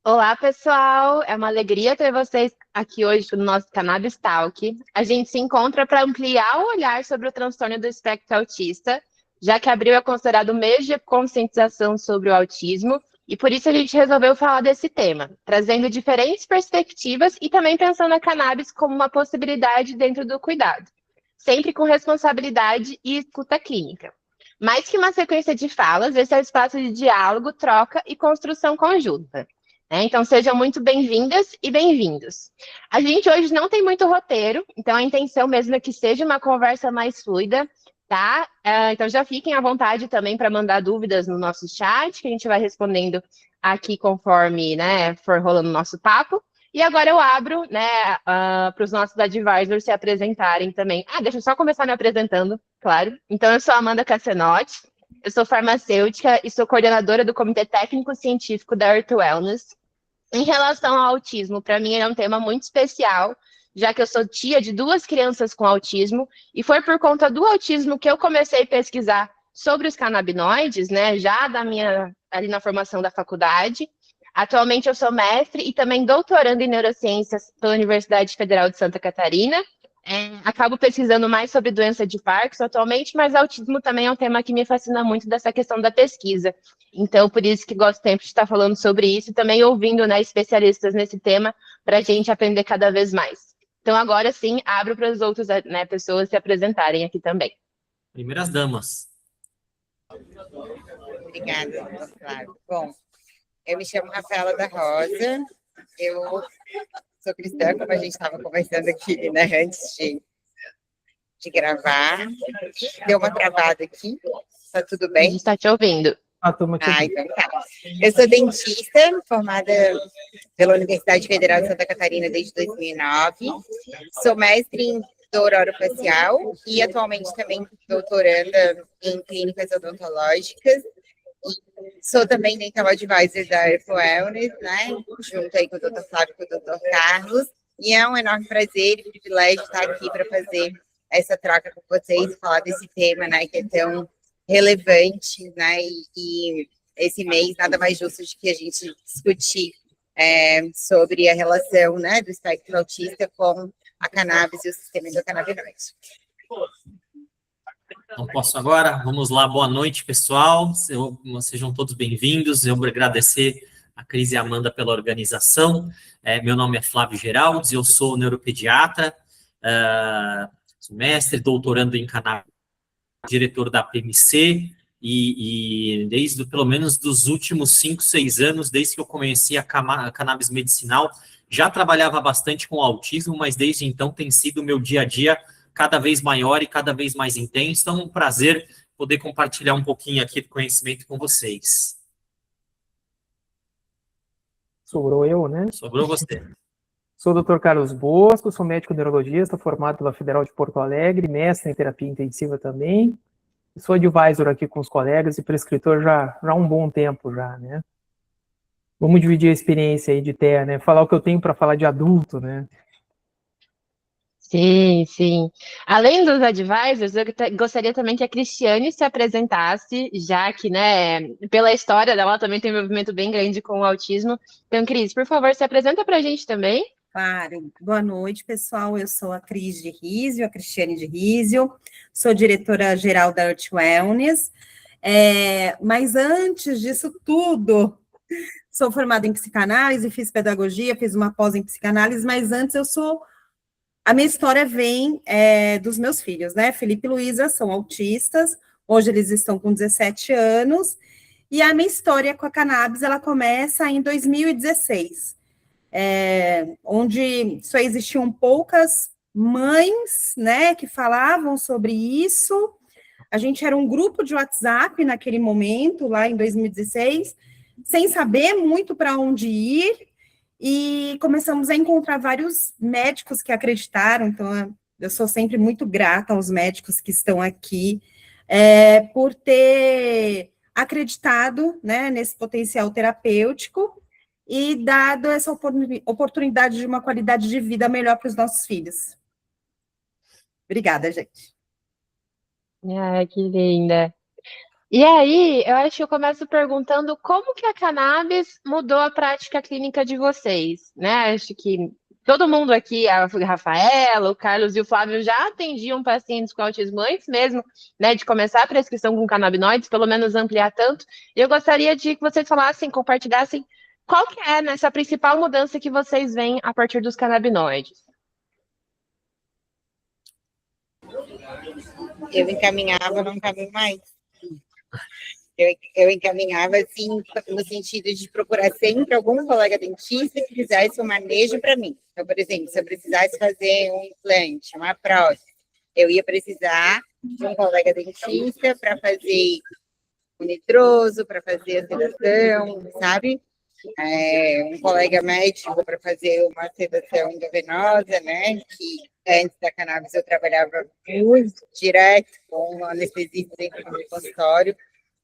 Olá, pessoal! É uma alegria ter vocês aqui hoje no nosso Cannabis Talk. A gente se encontra para ampliar o olhar sobre o transtorno do espectro autista, já que abril é considerado o mês de conscientização sobre o autismo, e por isso a gente resolveu falar desse tema, trazendo diferentes perspectivas e também pensando a cannabis como uma possibilidade dentro do cuidado, sempre com responsabilidade e escuta clínica. Mais que uma sequência de falas, esse é o espaço de diálogo, troca e construção conjunta. Então, sejam muito bem-vindas e bem-vindos. A gente hoje não tem muito roteiro, então a intenção mesmo é que seja uma conversa mais fluida, tá? Então, já fiquem à vontade também para mandar dúvidas no nosso chat, que a gente vai respondendo aqui conforme, né, for rolando o nosso papo. E agora eu abro, né, para os nossos advisors se apresentarem também. Deixa eu só começar me apresentando, claro. Então, eu sou Amanda Cassenotti, eu sou farmacêutica e sou coordenadora do Comitê Técnico Científico da Earth Wellness. Em relação ao autismo, para mim é um tema muito especial, já que eu sou tia de duas crianças com autismo, e foi por conta do autismo que eu comecei a pesquisar sobre os canabinoides, né, já ali na formação da faculdade. Atualmente eu sou mestre e também doutorando em neurociências pela Universidade Federal de Santa Catarina. Acabo pesquisando mais sobre doença de Parkinson atualmente, mas autismo também é um tema que me fascina muito dessa questão da pesquisa. Então, por isso que gosto sempre de estar falando sobre isso e também ouvindo, né, especialistas nesse tema para a gente aprender cada vez mais. Então, agora sim, abro para as outras, né, pessoas se apresentarem aqui também. Primeiras damas. Obrigada, Flávio. Bom, eu me chamo Rafaela da Rosa, eu sou cristã, como a gente estava conversando aqui, né, antes de gravar. Deu uma travada aqui, tá tudo A bem? gente está te ouvindo. Então tá. Eu sou dentista, formada pela Universidade Federal de Santa Catarina desde 2009. Sou mestre em dor orofacial e atualmente também doutoranda em clínicas odontológicas. Sou também dental advisor da Earth Wellness, né? Junto aí com o Dr. Flávio e com o Dr. Carlos. E é um enorme prazer e privilégio estar aqui para fazer essa troca com vocês e falar desse tema, né? Que é tão relevante, né? E esse mês nada mais justo do que a gente discutir sobre a relação, né, do espectro autista com a cannabis e o sistema endocannabinoide. Não posso agora? Vamos lá, boa noite, pessoal. Sejam todos bem-vindos. Eu vou agradecer a Cris e a Amanda pela organização. Meu nome é Flávio Geraldes, eu sou neuropediatra, sou mestre, doutorando em cannabis, diretor da PMC, e desde, pelo menos, dos últimos 5, 6 anos, desde que eu conheci a cannabis medicinal, já trabalhava bastante com autismo, mas desde então tem sido o meu dia a dia cada vez maior e cada vez mais intenso. Então, é um prazer poder compartilhar um pouquinho aqui do conhecimento com vocês. Sobrou eu, né? Sobrou você. Sou o Dr. Carlos Bosco, sou médico neurologista, formado pela Federal de Porto Alegre, mestre em terapia intensiva também. Sou advisor aqui com os colegas e prescritor já há um bom tempo já, né? Vamos dividir a experiência aí de TEA, né? Falar o que eu tenho para falar de adulto, né? Sim, sim. Além dos advisors, eu gostaria também que a Cristiane se apresentasse, já que, né, pela história dela, ela também tem um envolvimento bem grande com o autismo. Então, Cris, por favor, se apresenta para a gente também. Claro. Boa noite, pessoal. Eu sou a Cris de Rizio, a Cristiane de Rizio, sou diretora-geral da Earth Wellness. Mas antes disso tudo, sou formada em psicanálise, fiz pedagogia, fiz uma pós em psicanálise, mas antes a minha história vem dos meus filhos, né? Felipe e Luísa são autistas, hoje eles estão com 17 anos, e a minha história com a cannabis, ela começa em 2016, onde só existiam poucas mães, né, que falavam sobre isso. A gente era um grupo de WhatsApp naquele momento, lá em 2016, sem saber muito para onde ir, e começamos a encontrar vários médicos que acreditaram. Então, eu sou sempre muito grata aos médicos que estão aqui, por ter acreditado, né, nesse potencial terapêutico e dado essa oportunidade de uma qualidade de vida melhor para os nossos filhos. Obrigada, gente. Ai, que linda. E aí, eu acho que eu começo perguntando como que a cannabis mudou a prática clínica de vocês, né? Acho que todo mundo aqui, a Rafaela, o Carlos e o Flávio já atendiam pacientes com autismo antes mesmo, né, de começar a prescrição com canabinoides, pelo menos ampliar tanto. E eu gostaria de que vocês falassem, compartilhassem qual que é, né, essa principal mudança que vocês veem a partir dos canabinoides. Eu encaminhava num caminho mais. Eu encaminhava, assim, no sentido de procurar sempre algum colega dentista que fizesse um manejo para mim. Então, por exemplo, se eu precisasse fazer um implante, uma prótese, eu ia precisar de um colega dentista para fazer o nitroso, para fazer a sedação, sabe? Um colega médico para fazer uma sedação endovenosa, né? Que antes da cannabis eu trabalhava muito direto com um anestesista dentro do meu consultório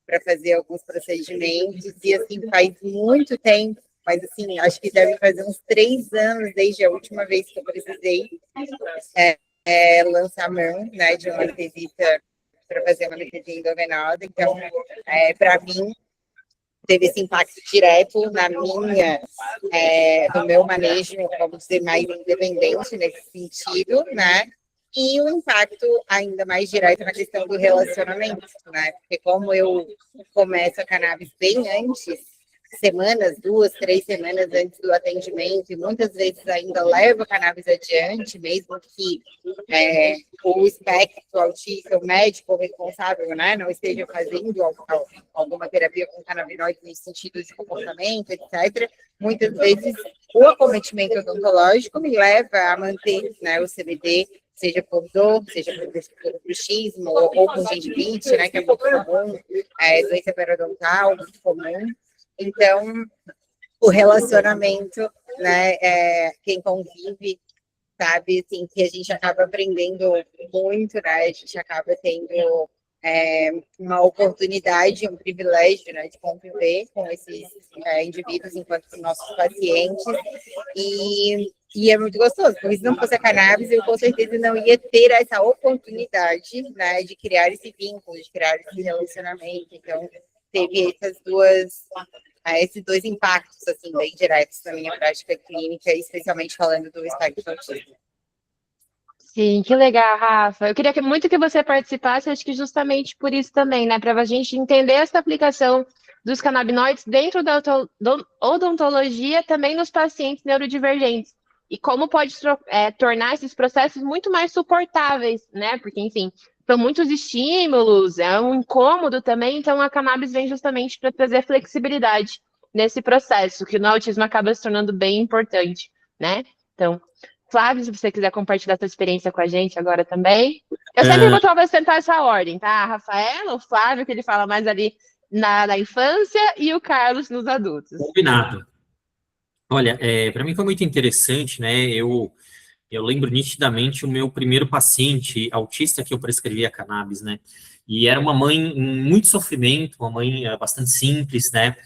para fazer alguns procedimentos, e assim, faz muito tempo, mas assim, acho que deve fazer uns 3 anos desde a última vez que eu precisei lançar a mão, né, de uma anestesista para fazer uma anestesia endovenosa. Então, para mim, teve esse impacto direto na minha, no meu manejo, vamos dizer, mais independente nesse sentido, né? E o impacto ainda mais direto na questão do relacionamento, né? Porque como eu começo a cannabis bem antes, semanas, 2, 3 semanas antes do atendimento, e muitas vezes ainda levo a cannabis adiante, mesmo que o espectro autista, o médico responsável, né, não esteja fazendo alguma terapia com canabinoides nesse sentido de comportamento, etc. Muitas vezes o acometimento odontológico me leva a manter, né, o CBD, seja por dor, seja por bruxismo, ou por gengivite, né, que é muito comum, doença periodontal, muito comum. Então, o relacionamento, né, quem convive, sabe, assim, que a gente acaba aprendendo muito, né, a gente acaba tendo uma oportunidade, um privilégio, né, de conviver com esses indivíduos enquanto nossos pacientes, e é muito gostoso, porque se não fosse a cannabis, eu com certeza não ia ter essa oportunidade, né, de criar esse vínculo, de criar esse relacionamento. Então, teve esses dois impactos, assim, bem diretos na minha prática clínica, especialmente falando do espectro autista. Sim, que legal, Rafa. Eu queria muito que você participasse, acho que justamente por isso também, né? Para a gente entender essa aplicação dos canabinoides dentro da odontologia, também nos pacientes neurodivergentes. E como pode tornar esses processos muito mais suportáveis, né? Porque, enfim, são muitos estímulos, é um incômodo também, então a cannabis vem justamente para trazer flexibilidade nesse processo, que no autismo acaba se tornando bem importante, né? Então, Flávio, se você quiser compartilhar sua experiência com a gente agora também. Eu sempre vou talvez tentar essa ordem, tá? A Rafaela, o Flávio, que ele fala mais ali na infância, e o Carlos nos adultos. Combinado. Olha, para mim foi muito interessante, né? Eu lembro nitidamente o meu primeiro paciente autista que eu prescrevi a cannabis, né? E era uma mãe em muito sofrimento, uma mãe bastante simples, né?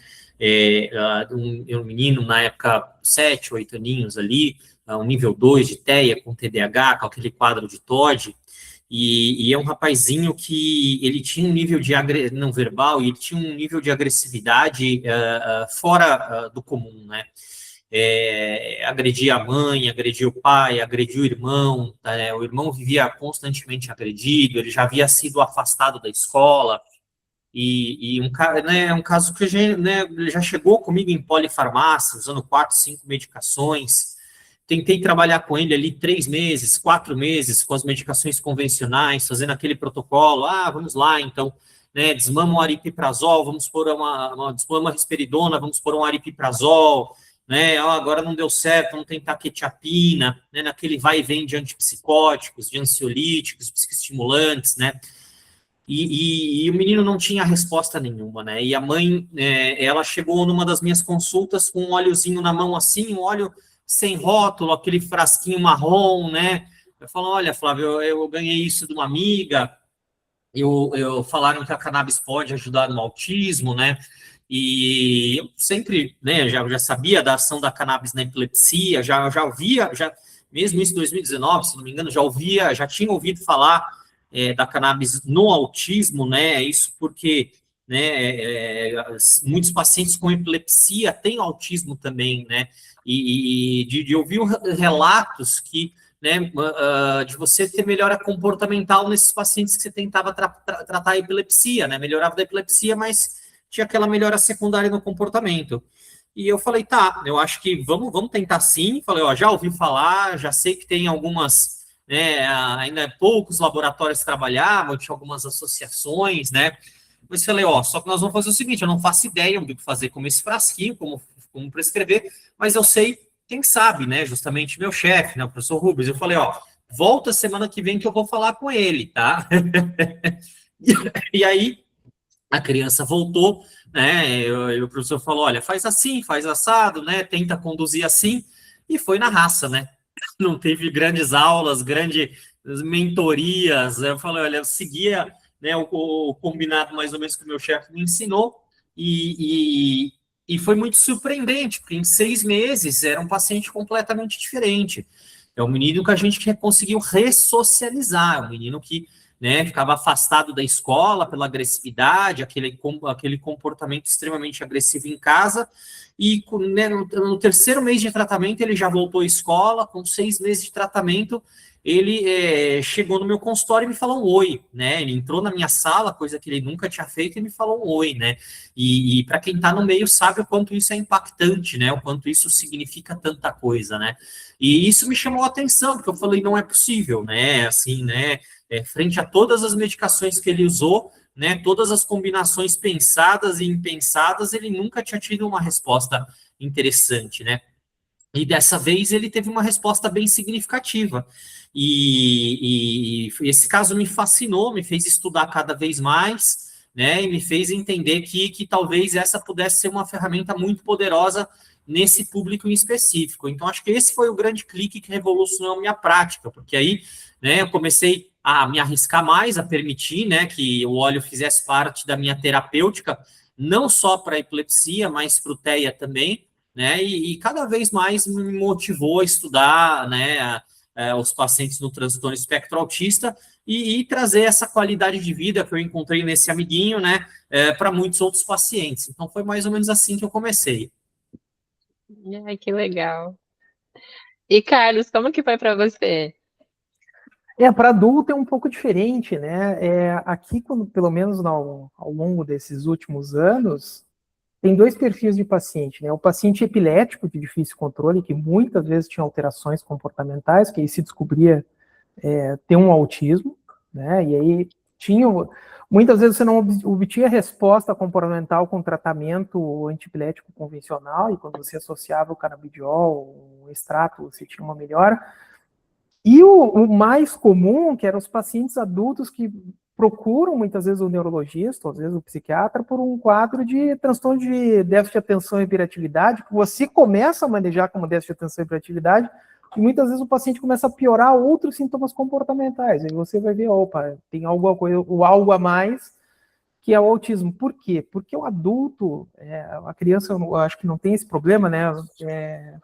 Um menino, na época, 7, 8 aninhos ali, um nível 2 de TEA, com TDAH, com aquele quadro de TOD, e é um rapazinho que ele tinha um nível de não verbal, e ele tinha um nível de agressividade fora do comum, né? Agredia a mãe, agredia o pai, agredia o irmão, né? O irmão vivia constantemente agredido, ele já havia sido afastado da escola, e um caso que já chegou comigo em polifarmácia, usando 4, 5 medicações. Tentei trabalhar com ele ali 3 meses, 4 meses, com as medicações convencionais, fazendo aquele protocolo, vamos lá, então, né, desmama um aripiprazol, vamos pôr desmama risperidona, vamos pôr um aripiprazol, né, agora não deu certo, vamos tentar quetiapina, né, naquele vai e vem de antipsicóticos, de ansiolíticos, psicoestimulantes, né, e o menino não tinha resposta nenhuma, né, e a mãe, ela chegou numa das minhas consultas com um óleozinho na mão assim, um óleo sem rótulo, aquele frasquinho marrom, né, eu falo, olha, Flávio, eu ganhei isso de uma amiga, falaram que a cannabis pode ajudar no autismo, né, e eu sempre, né, já sabia da ação da cannabis na epilepsia, já ouvia, mesmo isso em 2019, se não me engano, já tinha ouvido falar da cannabis no autismo, né, isso porque né, muitos pacientes com epilepsia têm autismo também, né, e de ouvir relatos que, né, de você ter melhora comportamental nesses pacientes que você tentava tratar a epilepsia, né, melhorava da epilepsia, mas tinha aquela melhora secundária no comportamento. E eu falei, tá, eu acho que vamos tentar sim. Falei, ó, já ouvi falar, já sei que tem algumas, né, ainda poucos laboratórios que trabalhavam, tinha algumas associações, né, mas falei, ó, só que nós vamos fazer o seguinte, eu não faço ideia do que fazer com esse frasquinho, como prescrever, mas eu sei quem sabe, né, justamente meu chefe, né, o professor Rubens. Eu falei, ó, volta semana que vem que eu vou falar com ele, tá? E aí, a criança voltou, né, e o professor falou, olha, faz assim, faz assado, né, tenta conduzir assim, e foi na raça, né, não teve grandes aulas, grandes mentorias, eu falei, olha, eu seguia, né, o combinado mais ou menos que o meu chefe me ensinou, e foi muito surpreendente, porque em 6 meses era um paciente completamente diferente. É um menino que a gente conseguiu ressocializar, é um menino que, né, ficava afastado da escola pela agressividade, aquele comportamento extremamente agressivo em casa, e né, no terceiro mês de tratamento ele já voltou à escola, com 6 meses de tratamento, ele chegou no meu consultório e me falou um oi, né, ele entrou na minha sala, coisa que ele nunca tinha feito, e me falou um oi, né, e para quem está no meio sabe o quanto isso é impactante, né, o quanto isso significa tanta coisa, né, e isso me chamou a atenção, porque eu falei, não é possível, né, assim, né, frente a todas as medicações que ele usou, né, todas as combinações pensadas e impensadas, ele nunca tinha tido uma resposta interessante, né? E dessa vez ele teve uma resposta bem significativa. E esse caso me fascinou, me fez estudar cada vez mais, né, e me fez entender que talvez essa pudesse ser uma ferramenta muito poderosa nesse público em específico. Então, acho que esse foi o grande clique que revolucionou a minha prática, porque aí, né, eu comecei a me arriscar mais, a permitir, né, que o óleo fizesse parte da minha terapêutica, não só para epilepsia, mas para o TEA também, né, e cada vez mais me motivou a estudar, né, os pacientes no transtorno espectro autista e trazer essa qualidade de vida que eu encontrei nesse amiguinho, né, para muitos outros pacientes. Então, foi mais ou menos assim que eu comecei. Ai, que legal. E Carlos, como que foi para você? Para adulto é um pouco diferente, né? Aqui, pelo menos ao longo desses últimos anos, tem 2 perfis de paciente, né? O paciente epilético de difícil controle, que muitas vezes tinha alterações comportamentais, que aí se descobria ter um autismo, né? E aí muitas vezes você não obtinha resposta comportamental com tratamento antiepilético convencional, e quando você associava o canabidiol, o extrato, você tinha uma melhora. E o mais comum, que eram os pacientes adultos que procuram muitas vezes o neurologista, ou às vezes o psiquiatra, por um quadro de transtorno de déficit de atenção e hiperatividade, que você começa a manejar como déficit de atenção e hiperatividade, e muitas vezes o paciente começa a piorar outros sintomas comportamentais. Aí você vai ver, opa, tem algo a mais, que é o autismo. Por quê? Porque o adulto, a criança, eu acho que não tem esse problema, né,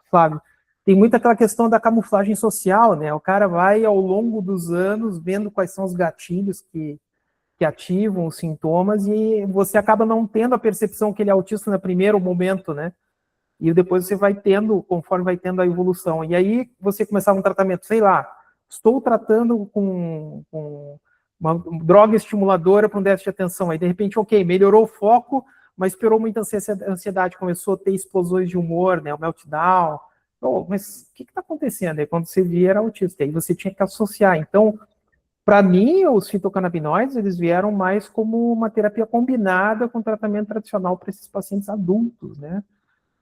Flávio? Tem muito aquela questão da camuflagem social, né? O cara vai, ao longo dos anos, vendo quais são os gatilhos que ativam os sintomas, e você acaba não tendo a percepção que ele é autista no primeiro momento, né? E depois você vai tendo, conforme vai tendo a evolução. E aí você começava um tratamento, sei lá, estou tratando com uma droga estimuladora para um déficit de atenção. Aí, de repente, ok, melhorou o foco, mas piorou muito a ansiedade, começou a ter explosões de humor, né? O meltdown. Oh, mas o que está acontecendo? Aí quando você via era autista, aí você tinha que associar. Então, para mim, os fitocannabinoides, eles vieram mais como uma terapia combinada com tratamento tradicional para esses pacientes adultos, né?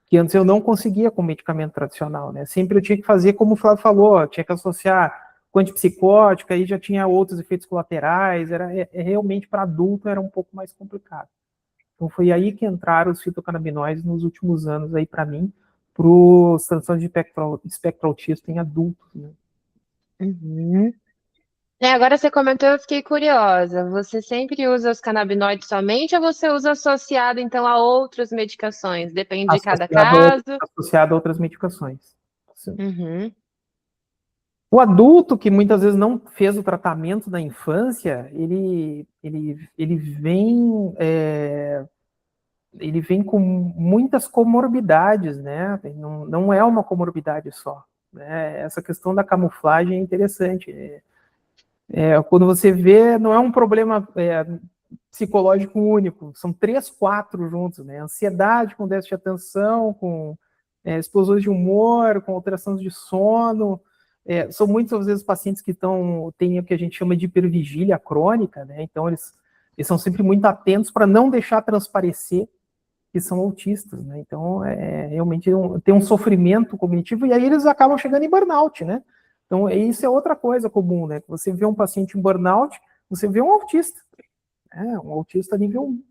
Que antes eu não conseguia com medicamento tradicional, né? Sempre eu tinha que fazer como o Flávio falou, tinha que associar com antipsicótico, aí já tinha outros efeitos colaterais, realmente para adulto era um pouco mais complicado. Então foi aí que entraram os fitocannabinoides nos últimos anos aí para mim, para os transtornos de espectro autista em adultos, né? Uhum. Agora você comentou, eu fiquei curiosa. Você sempre usa os canabinoides somente ou você usa associado, então, a outras medicações? Depende de cada caso? Associado a outras medicações. Uhum. O adulto que muitas vezes não fez o tratamento na infância, ele vem com muitas comorbidades, né? Não é uma comorbidade só, né? Essa questão da camuflagem é interessante. Quando você vê, não é um problema psicológico único, são 3, 4 juntos, né? Ansiedade com déficit de atenção, com explosões de humor, com alterações de sono. São muitas vezes pacientes que têm o que a gente chama de hipervigília crônica, né? Então eles são sempre muito atentos para não deixar transparecer que são autistas, né? Então realmente tem um sofrimento cognitivo e aí eles acabam chegando em burnout, né? Então isso é outra coisa comum, né? Você vê um paciente em burnout, você vê um autista, um autista nível 1.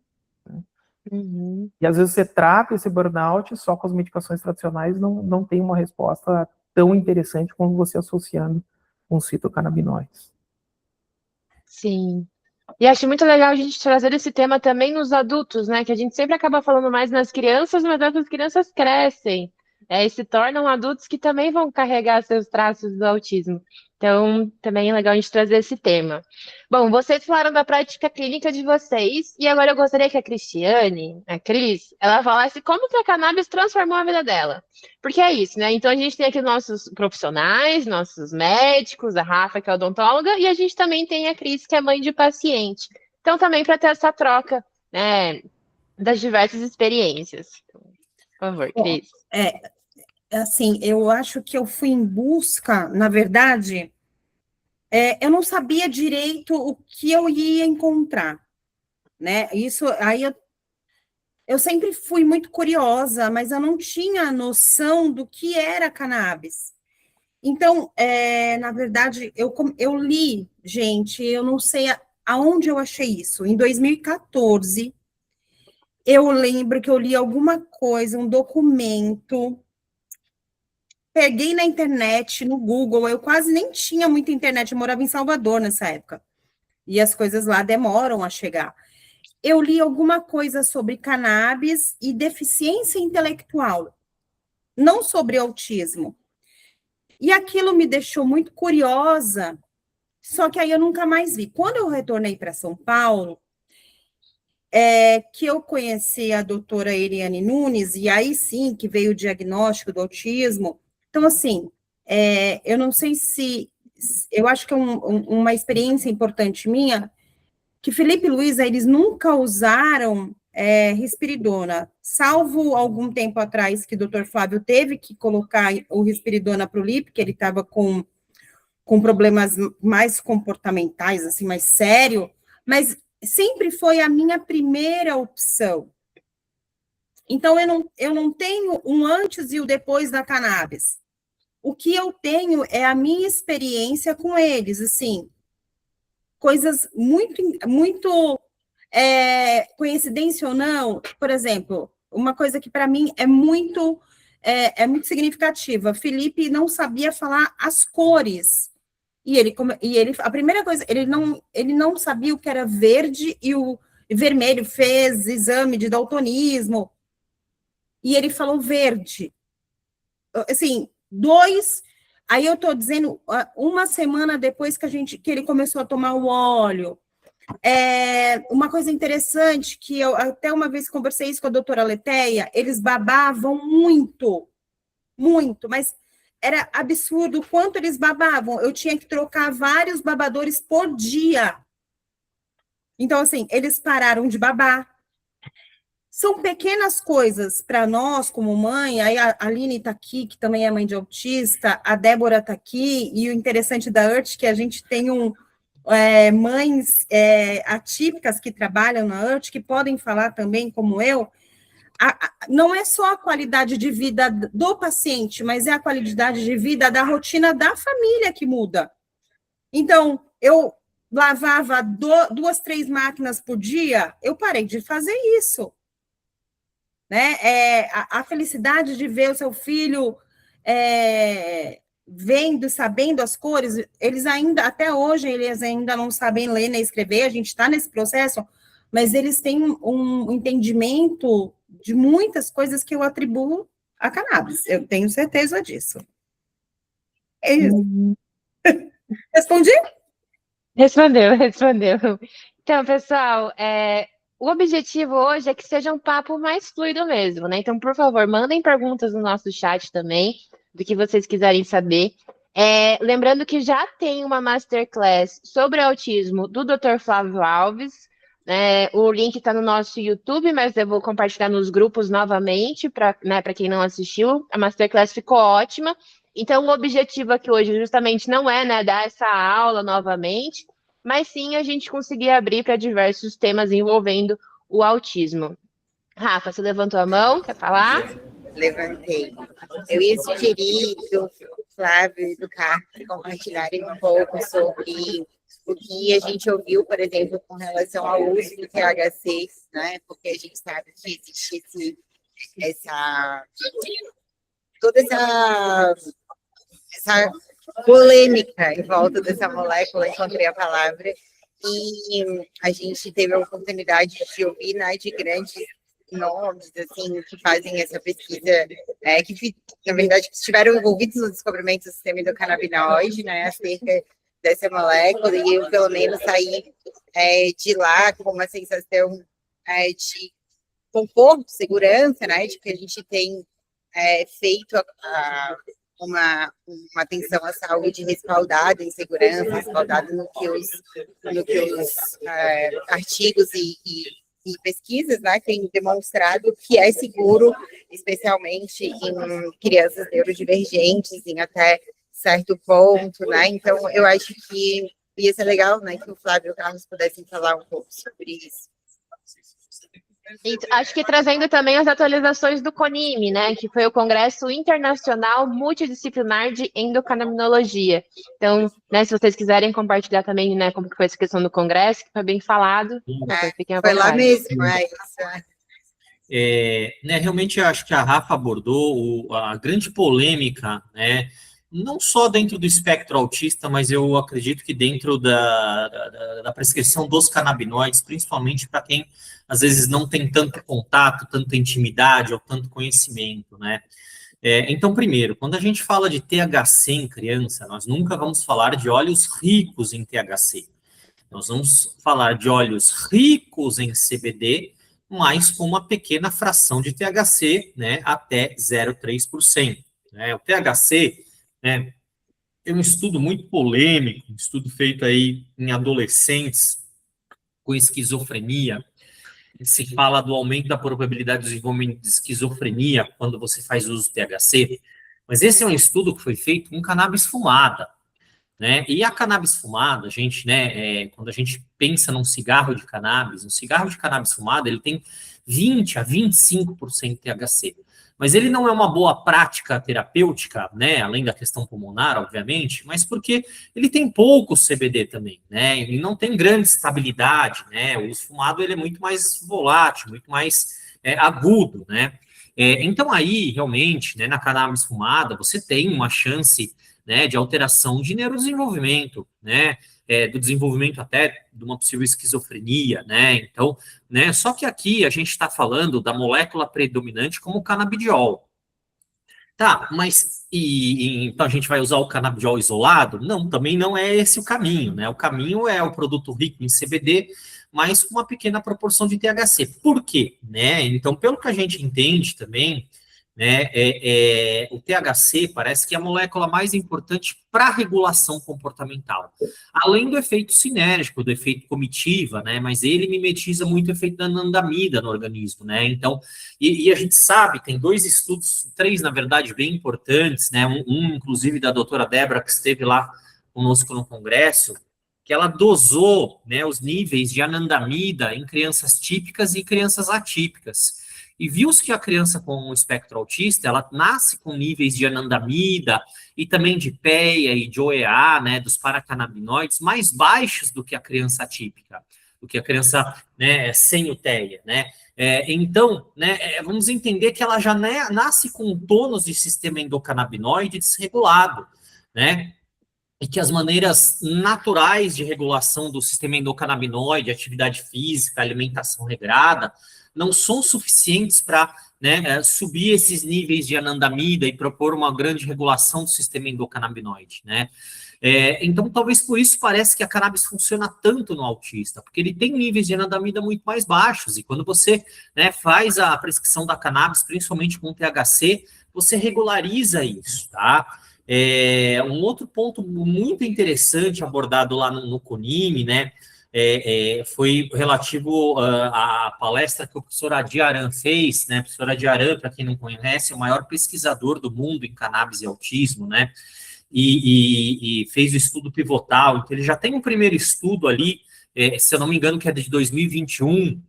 Né? Uhum. E às vezes você trata esse burnout só com as medicações tradicionais, não tem uma resposta tão interessante como você associando com os fitocannabinoides. Sim. E acho muito legal a gente trazer esse tema também nos adultos, né? Que a gente sempre acaba falando mais nas crianças, mas essas crianças crescem, e se tornam adultos que também vão carregar seus traços do autismo. Então, também é legal a gente trazer esse tema. Bom, vocês falaram da prática clínica de vocês, e agora eu gostaria que a Cristiane, a Cris, ela falasse como que a cannabis transformou a vida dela. Porque é isso, né? Então a gente tem aqui nossos profissionais, nossos médicos, a Rafa, que é odontóloga, e a gente também tem a Cris, que é mãe de paciente. Então, também para ter essa troca, né, das diversas experiências. Por favor, Cris. Assim, eu acho que eu fui em busca, na verdade, eu não sabia direito o que eu ia encontrar, né? Isso aí eu sempre fui muito curiosa, mas eu não tinha noção do que era cannabis. Então, na verdade, eu li, gente, eu não sei aonde eu achei isso. Em 2014, eu lembro que eu li alguma coisa, um documento. Peguei na internet, no Google, eu quase nem tinha muita internet, eu morava em Salvador nessa época. E as coisas lá demoram a chegar. Eu li alguma coisa sobre cannabis e deficiência intelectual, não sobre autismo. E aquilo me deixou muito curiosa, só que aí eu nunca mais vi. Quando eu retornei para São Paulo, que eu conheci a doutora Eliane Nunes, e aí sim que veio o diagnóstico do autismo. Então, assim, eu não sei se... Eu acho que é uma experiência importante minha, que Felipe e Luísa, eles nunca usaram risperidona, salvo algum tempo atrás que o doutor Flávio teve que colocar o risperidona para o Lipe, que ele estava com problemas mais comportamentais, assim, mais sério, mas sempre foi a minha primeira opção. Então, eu não tenho um antes e o depois da cannabis. O que eu tenho é a minha experiência com eles, assim, coisas muito, muito coincidência ou não. Por exemplo, uma coisa que para mim é muito significativa. Felipe não sabia falar as cores. E ele, a primeira coisa, ele não sabia o que era verde e o vermelho, fez exame de daltonismo, e ele falou verde. Assim, aí eu estou dizendo, uma semana depois que ele começou a tomar o óleo. Uma coisa interessante, que eu até uma vez conversei isso com a doutora Leteia, eles babavam muito, muito, mas era absurdo o quanto eles babavam. Eu tinha que trocar vários babadores por dia. Então, assim, eles pararam de babar. São pequenas coisas para nós, como mãe. Aí a Aline está aqui, que também é mãe de autista, a Débora está aqui, e o interessante da URT é que a gente tem mães atípicas que trabalham na URT, que podem falar também, como eu. Não é só a qualidade de vida do paciente, mas é a qualidade de vida da rotina da família que muda. Então, eu lavava 2, 3 máquinas por dia, eu parei de fazer isso. Né? A felicidade de ver o seu filho vendo, sabendo as cores, até hoje, eles ainda não sabem ler nem escrever, a gente está nesse processo, mas eles têm um entendimento de muitas coisas que eu atribuo a cannabis, eu tenho certeza disso. É isso. Respondi? Respondeu. Então, pessoal, o objetivo hoje é que seja um papo mais fluido mesmo, né? Então, por favor, mandem perguntas no nosso chat também, do que vocês quiserem saber. Lembrando que já tem uma masterclass sobre autismo do Dr. Flávio Alves. O link está no nosso YouTube, mas eu vou compartilhar nos grupos novamente, para quem não assistiu. A masterclass ficou ótima. Então, o objetivo aqui hoje justamente não é, dar essa aula novamente, mas sim a gente conseguir abrir para diversos temas envolvendo o autismo. Rafa, você levantou a mão, quer falar? Levantei. Eu ia sugerir que o Flávio e o Carlos compartilharem um pouco sobre o que a gente ouviu, por exemplo, com relação ao uso do THC, né? Porque a gente sabe que existe toda essa polêmica em volta dessa molécula, encontrei a palavra, e a gente teve a oportunidade de ouvir, de grandes nomes, assim, que fazem essa pesquisa, que, na verdade, estiveram envolvidos no descobrimento do sistema endocannabinoide, acerca dessa molécula, e eu, pelo menos, saí de lá com uma sensação de conforto, segurança, de que a gente tem feito uma atenção à saúde respaldada em segurança, respaldada no que os artigos e pesquisas têm demonstrado que é seguro, especialmente em crianças neurodivergentes, em até certo ponto, Então, eu acho que ia ser legal, que o Flávio e o Carlos pudessem falar um pouco sobre isso. Acho que trazendo também as atualizações do CONIME, que foi o Congresso Internacional Multidisciplinar de Endocannabinoidia. Então, se vocês quiserem compartilhar também, como que foi essa questão do congresso, que foi bem falado, fiquem à vontade. Foi lá mesmo, realmente, eu acho que a Rafa abordou a grande polêmica, não só dentro do espectro autista, mas eu acredito que dentro da prescrição dos canabinoides, principalmente para quem, às vezes, não tem tanto contato, tanta intimidade ou tanto conhecimento, Então, primeiro, quando a gente fala de THC em criança, nós nunca vamos falar de óleos ricos em THC. Nós vamos falar de óleos ricos em CBD, mas com uma pequena fração de THC, até 0,3%. O THC é um estudo muito polêmico, um estudo feito aí em adolescentes com esquizofrenia. Se fala do aumento da probabilidade de desenvolvimento de esquizofrenia quando você faz uso do THC, mas esse é um estudo que foi feito com cannabis fumada, E a cannabis fumada, a gente, quando a gente pensa num cigarro de cannabis, fumada, ele tem 20 a 25% de THC. Mas ele não é uma boa prática terapêutica, além da questão pulmonar, obviamente, mas porque ele tem pouco CBD também, Ele não tem grande estabilidade, O uso fumado ele é muito mais volátil, muito mais agudo, Então aí, realmente, na cannabis fumada, você tem uma chance, de alteração de neurodesenvolvimento, do desenvolvimento até de uma possível esquizofrenia, Então, só que aqui a gente está falando da molécula predominante como o canabidiol. Tá, mas então a gente vai usar o canabidiol isolado? Não, também não é esse o caminho, O caminho é o produto rico em CBD, mas com uma pequena proporção de THC. Por quê? Então, pelo que a gente entende também, o THC parece que é a molécula mais importante para a regulação comportamental, além do efeito sinérgico, do efeito comitiva, mas ele mimetiza muito o efeito da anandamida no organismo, Então, e a gente sabe, tem 2 estudos, 3, na verdade, bem importantes, um inclusive da doutora Débora, que esteve lá conosco no congresso, que ela dosou, os níveis de anandamida em crianças típicas e crianças atípicas. E viu-se que a criança com o espectro autista, ela nasce com níveis de anandamida e também de PEA e de OEA, dos paracannabinoides, mais baixos do que a criança atípica, do que a criança sem o TEA, Então, vamos entender que ela já nasce com um tônus de sistema endocannabinoide desregulado, E que as maneiras naturais de regulação do sistema endocannabinoide, atividade física, alimentação regrada, não são suficientes para subir esses níveis de anandamida e propor uma grande regulação do sistema endocannabinoide, Então, talvez por isso parece que a cannabis funciona tanto no autista, porque ele tem níveis de anandamida muito mais baixos, e quando você, né, faz a prescrição da cannabis, principalmente com THC, você regulariza isso, tá? Um outro ponto muito interessante abordado lá no CONIME, né, foi relativo à palestra que o professor Adi Aran fez, né? O professor Adi Aran, para quem não conhece, é o maior pesquisador do mundo em cannabis e autismo, né? E fez o estudo pivotal, então ele já tem um primeiro estudo ali, se eu não me engano, que é de 2021,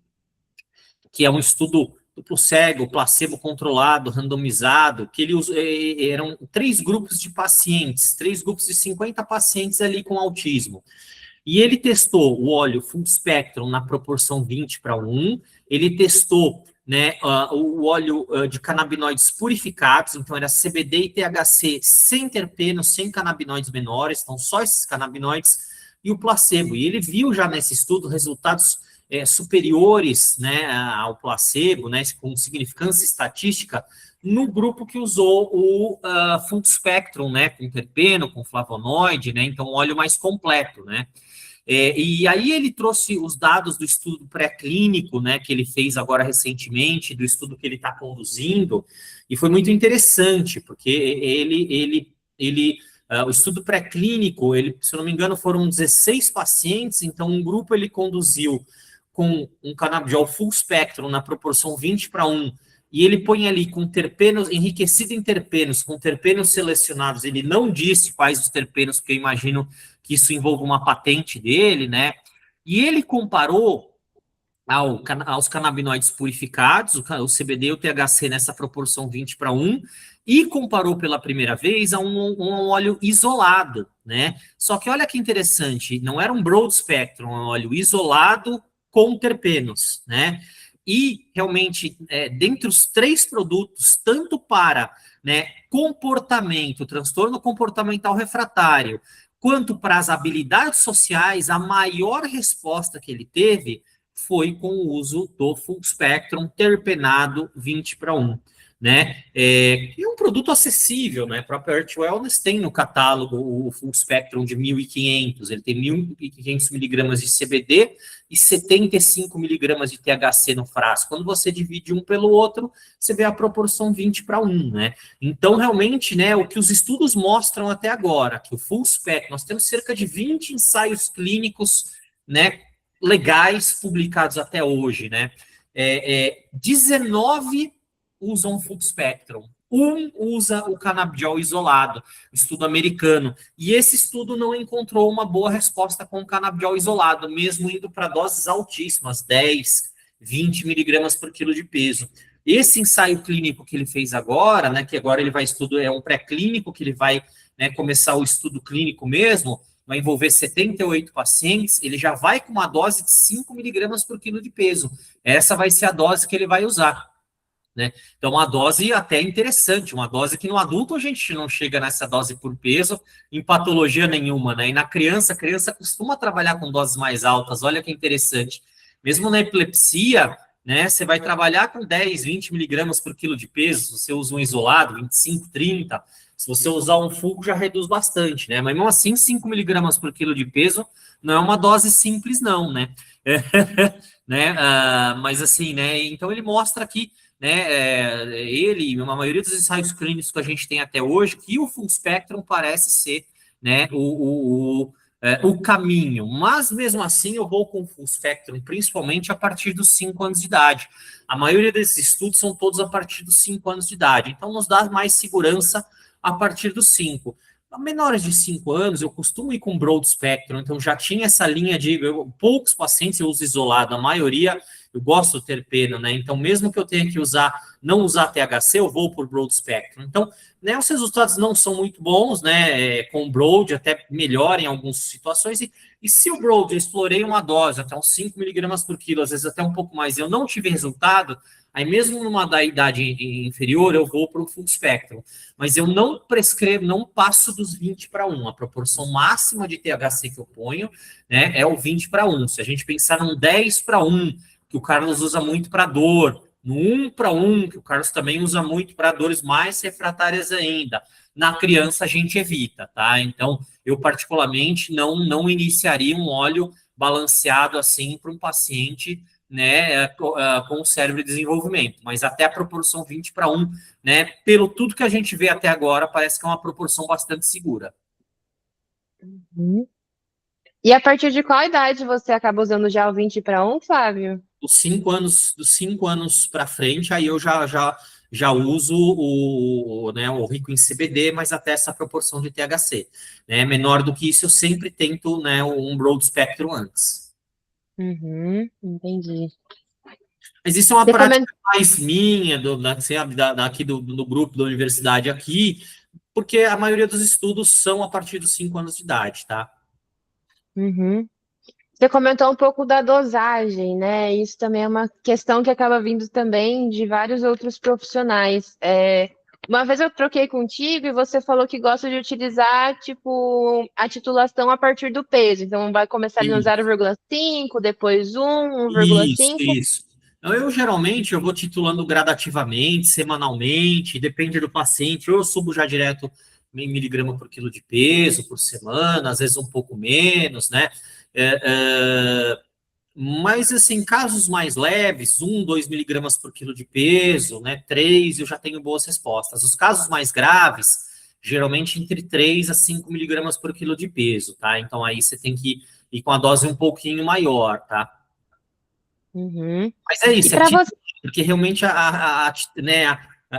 que é um estudo duplo cego, placebo controlado, randomizado, que ele eram 3 grupos de pacientes, 3 grupos de 50 pacientes ali com autismo. E ele testou o óleo full spectrum na proporção 20:1, ele testou, né, o óleo de canabinoides purificados, então era CBD e THC sem terpenos, sem canabinoides menores, então só esses canabinoides, e o placebo. E ele viu já nesse estudo resultados superiores, né, ao placebo, né, com significância estatística, no grupo que usou o full spectrum, né, com terpeno, com flavonoide, né, então óleo mais completo, né. E aí ele trouxe os dados do estudo pré-clínico, né, que ele fez agora recentemente, do estudo que ele está conduzindo, e foi muito interessante, porque o estudo pré-clínico, se eu não me engano, foram 16 pacientes, então um grupo ele conduziu com um canabidiol full spectrum na proporção 20:1, e ele põe ali com terpenos, enriquecido em terpenos, com terpenos selecionados, ele não disse quais os terpenos, porque eu imagino que isso envolva uma patente dele, né? E ele comparou aos canabinoides purificados, o CBD e o THC nessa proporção 20:1, e comparou pela primeira vez a um óleo isolado, né? Só que olha que interessante, não era um broad spectrum, um óleo isolado com terpenos, né? E realmente, dentre os 3 produtos, tanto para, né, comportamento, transtorno comportamental refratário, quanto para as habilidades sociais, a maior resposta que ele teve foi com o uso do full spectrum terpenado 20:1, né? É um produto acessível, né? A própria Earth Wellness tem no catálogo o full spectrum de 1.500, ele tem 1.500 miligramas de CBD e 75 miligramas de THC no frasco. Quando você divide um pelo outro, você vê a proporção 20:1, né? Então, realmente, né, o que os estudos mostram até agora, que o full spectrum, nós temos cerca de 20 ensaios clínicos, né, legais publicados até hoje, né? 19 usam full spectrum, um usa o canabidiol isolado, estudo americano, e esse estudo não encontrou uma boa resposta com o canabidiol isolado, mesmo indo para doses altíssimas, 10, 20 miligramas por quilo de peso. Esse ensaio clínico que ele fez agora, né, que agora ele vai estudar, é um pré-clínico que ele vai, né, começar o estudo clínico mesmo, vai envolver 78 pacientes, ele já vai com uma dose de 5 miligramas por quilo de peso. Essa vai ser a dose que ele vai usar, né? Então, uma dose até interessante, uma dose que no adulto a gente não chega nessa dose por peso em patologia nenhuma, né? E na criança, a criança costuma trabalhar com doses mais altas, olha que interessante. Mesmo na epilepsia, né, você vai trabalhar com 10, 20 miligramas por quilo de peso, se você usa um isolado, 25, 30, se você usar um full já reduz bastante, né? Mas mesmo assim, 5 miligramas por quilo de peso não é uma dose simples, não, né? Né? Mas assim, né? Então ele mostra que, né, ele, uma maioria dos ensaios clínicos que a gente tem até hoje, que o full spectrum parece ser, né, o caminho, mas mesmo assim eu vou com o full spectrum, principalmente a partir dos 5 anos de idade. A maioria desses estudos são todos a partir dos 5 anos de idade, então nos dá mais segurança a partir dos 5. Menores de 5 anos, eu costumo ir com broad spectrum, então já tinha essa linha de poucos pacientes eu uso isolado, a maioria eu gosto do terpeno, né? Então, mesmo que eu tenha que não usar THC, eu vou por broad spectrum. Então, né, os resultados não são muito bons, né? Com broad, até melhor em algumas situações. E se o broad eu explorei uma dose, até uns 5 miligramas por quilo, às vezes até um pouco mais, e eu não tive resultado, aí mesmo numa da idade inferior, eu vou para o full spectrum. Mas eu não prescrevo, não passo dos 20:1. A proporção máxima de THC que eu ponho, né, é o 20:1. Se a gente pensar num 10:1, que o Carlos usa muito para dor, No 1:1, que o Carlos também usa muito para dores mais refratárias ainda. Na criança a gente evita, tá? Então, eu particularmente não iniciaria um óleo balanceado assim para um paciente, né, com o cérebro em desenvolvimento, mas até a proporção 20:1, né, pelo tudo que a gente vê até agora, parece que é uma proporção bastante segura. Uhum. E a partir de qual idade você acaba usando já o 20:1, Flávio? Dos 5 anos para frente, aí eu já uso o rico em CBD, mas até essa proporção de THC. Né? Menor do que isso, eu sempre tento, né, um broad spectrum antes. Uhum, entendi. Mas isso é uma Você prática comentou. mais minha, aqui do grupo da universidade aqui, porque a maioria dos estudos são a partir dos 5 anos de idade, tá? Uhum. Você comentou um pouco da dosagem, né? Isso também é uma questão que acaba vindo também de vários outros profissionais. Uma vez eu troquei contigo e você falou que gosta de utilizar, tipo, a titulação a partir do peso. Então, vai começar ali no 0,5, depois Isso, 1,5. isso. Então, eu geralmente eu vou titulando gradativamente, semanalmente, depende do paciente. Ou eu subo já direto em miligrama por quilo de peso por semana, às vezes um pouco menos, né? É, é, mas, assim, casos mais leves, 2 miligramas por quilo de peso, né? 3, eu já tenho boas respostas. Os casos mais graves, geralmente entre 3 a 5 miligramas por quilo de peso, tá? Então, aí você tem que ir com a dose um pouquinho maior, tá? Uhum. Mas é E isso, para você. porque realmente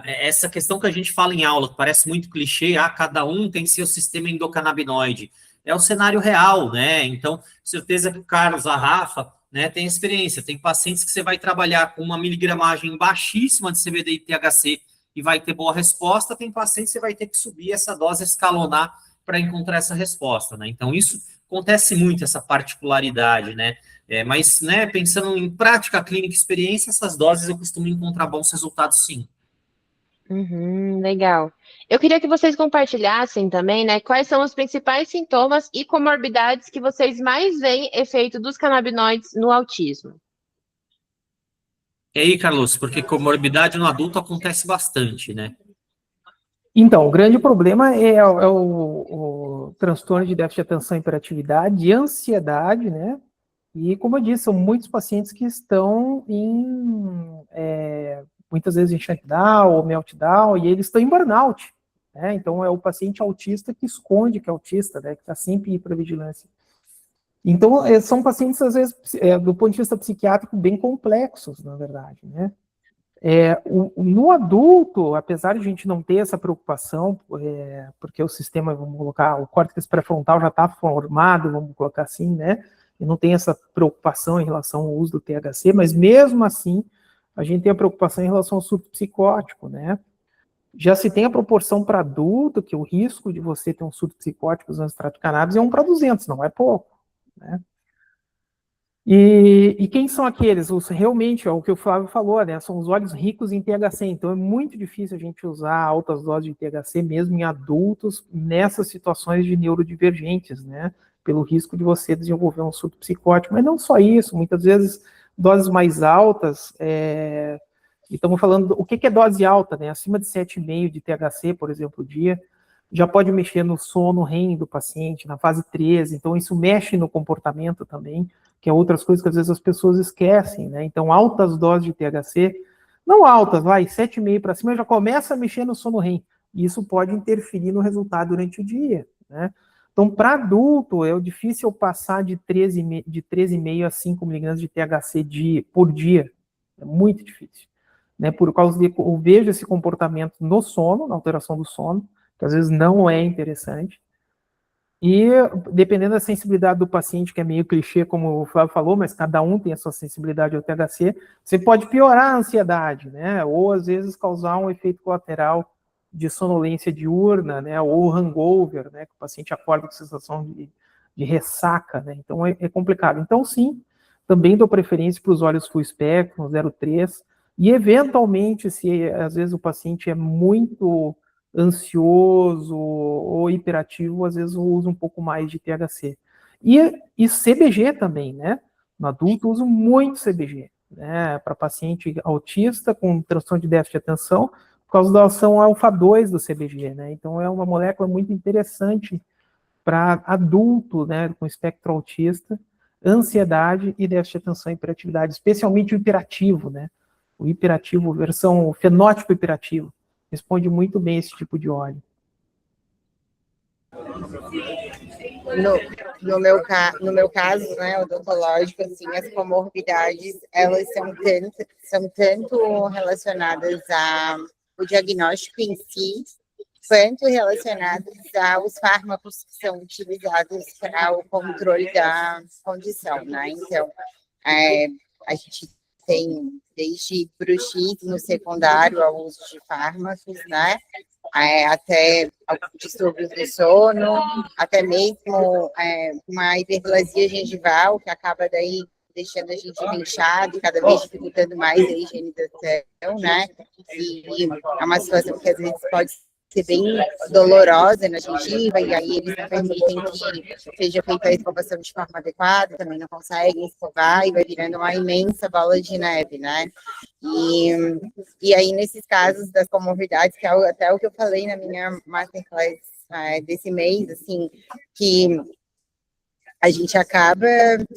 essa questão que a gente fala em aula, que parece muito clichê, cada um tem seu sistema endocannabinoide. É o cenário real, né? Então, certeza que o Carlos, a Rafa, né, tem experiência. Tem pacientes que você vai trabalhar com uma miligramagem baixíssima de CBD e THC e vai ter boa resposta. Tem pacientes que você vai ter que subir essa dose, escalonar para encontrar essa resposta, né? Então, isso acontece muito, essa particularidade, né? Mas, né, pensando em prática clínica e experiência, essas doses eu costumo encontrar bons resultados, sim. Uhum, legal. Eu queria que vocês compartilhassem também, né, quais são os principais sintomas e comorbidades que vocês mais veem efeito dos canabinoides no autismo. E aí, Carlos, porque comorbidade no adulto acontece bastante, né? Então, o grande problema é o transtorno de déficit de atenção e hiperatividade, e ansiedade, né? E, como eu disse, são muitos pacientes que estão muitas vezes em shutdown ou meltdown, e eles estão em burnout, né? Então, é o paciente autista que esconde que é autista, né? Que está sempre em hipervigilância. Então, são pacientes, às vezes, do ponto de vista psiquiátrico, bem complexos, na verdade, né? No adulto, apesar de a gente não ter essa preocupação, porque o sistema, vamos colocar, o córtex pré-frontal já está formado, vamos colocar assim, né? E não tem essa preocupação em relação ao uso do THC, mas mesmo assim, a gente tem a preocupação em relação ao surto psicótico, né? Já se tem a proporção para adulto, que o risco de você ter um surto psicótico usando extrato de cannabis é 1 para 200, não é pouco, né? E quem são aqueles? Realmente, é o que o Flávio falou, né? São os óleos ricos em THC. Então, é muito difícil a gente usar altas doses de THC, mesmo em adultos, nessas situações de neurodivergentes, né? Pelo risco de você desenvolver um surto psicótico. Mas não só isso, muitas vezes doses mais altas. E estamos falando, o que é dose alta, né? Acima de 7,5 de THC, por exemplo, dia, já pode mexer no sono REM do paciente, na fase 13. Então, isso mexe no comportamento também, que é outras coisas que às vezes as pessoas esquecem, né? Então, altas doses de THC, não altas, 7,5 para cima, já começa a mexer no sono REM. E isso pode interferir no resultado durante o dia, né? Então, para adulto, é difícil passar de 13,5 a 5 miligramas de THC por dia. É muito difícil, né? Por causa de eu vejo esse comportamento no sono, na alteração do sono, que às vezes não é interessante. E dependendo da sensibilidade do paciente, que é meio clichê, como o Flávio falou, mas cada um tem a sua sensibilidade ao THC, você pode piorar a ansiedade, né? Ou às vezes causar um efeito colateral de sonolência diurna, né? Ou hangover, né? Que o paciente acorda com sensação de ressaca, né? Então é complicado. Então, sim, também dou preferência para os óleos full spectrum, 0,3, e eventualmente, se às vezes o paciente é muito ansioso ou hiperativo, às vezes eu uso um pouco mais de THC. E CBG também, né? No adulto eu uso muito CBG, né, para paciente autista com transtorno de déficit de atenção, por causa da ação alfa-2 do CBG, né? Então é uma molécula muito interessante para adulto, né, com espectro autista, ansiedade e déficit de atenção e hiperatividade, especialmente o hiperativo, né? O hiperativo, versão fenótipo hiperativo, responde muito bem a esse tipo de óleo. No meu caso, né, odontológico, assim, as comorbidades, elas são tanto relacionadas ao diagnóstico em si, quanto relacionadas aos fármacos que são utilizados para o controle da condição, né? Então, a gente tem desde bruxismo secundário ao uso de fármacos, né? Até distúrbios do sono, até mesmo uma hiperplasia gengival, que acaba daí deixando a gente inchado, cada vez dificultando mais a higienização, né? E é uma situação que às vezes pode ser bem dolorosa na gengiva, e aí eles não permitem que seja feita a escovação de forma adequada, também não conseguem escovar, e vai virando uma imensa bola de neve, né? E aí, nesses casos das comorbidades, que é até o que eu falei na minha masterclass desse mês, assim, que a gente acaba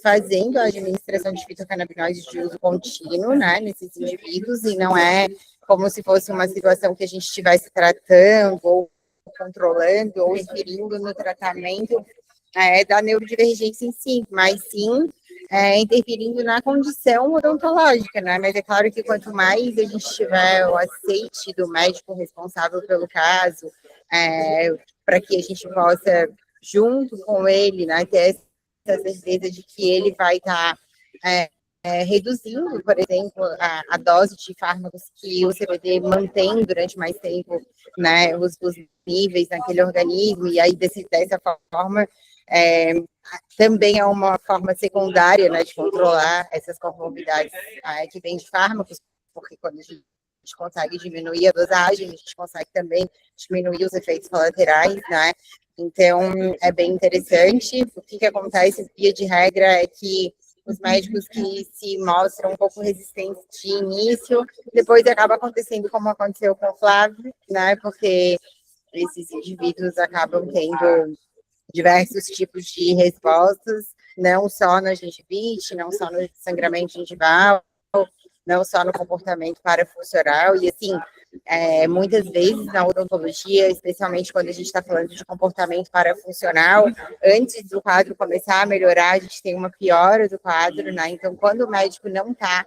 fazendo a administração de fitocannabinoides de uso contínuo, né, nesses indivíduos, e não é como se fosse uma situação que a gente estivesse tratando, ou controlando, ou interferindo no tratamento da neurodivergência em si, mas sim interferindo na condição odontológica, né? Mas é claro que quanto mais a gente tiver o aceite do médico responsável pelo caso, para que a gente possa, junto com ele, né, ter essa certeza de que ele vai estar reduzindo, por exemplo, a dose de fármacos que o CBD mantém durante mais tempo, né, os níveis naquele organismo, e aí dessa forma também é uma forma secundária, né, de controlar essas comorbidades que vêm de fármacos, porque quando a gente consegue diminuir a dosagem, a gente consegue também diminuir os efeitos colaterais, né? Então, é bem interessante. O que acontece, via de regra, é que os médicos que se mostram um pouco resistentes de início, depois acaba acontecendo como aconteceu com o Flávio, né? Porque esses indivíduos acabam tendo diversos tipos de respostas, não só na gengivite, não só no sangramento gengival, não só no comportamento parafuncional, e assim, muitas vezes na odontologia, especialmente quando a gente está falando de comportamento parafuncional, antes do quadro começar a melhorar, a gente tem uma piora do quadro, né? Então, quando o médico não está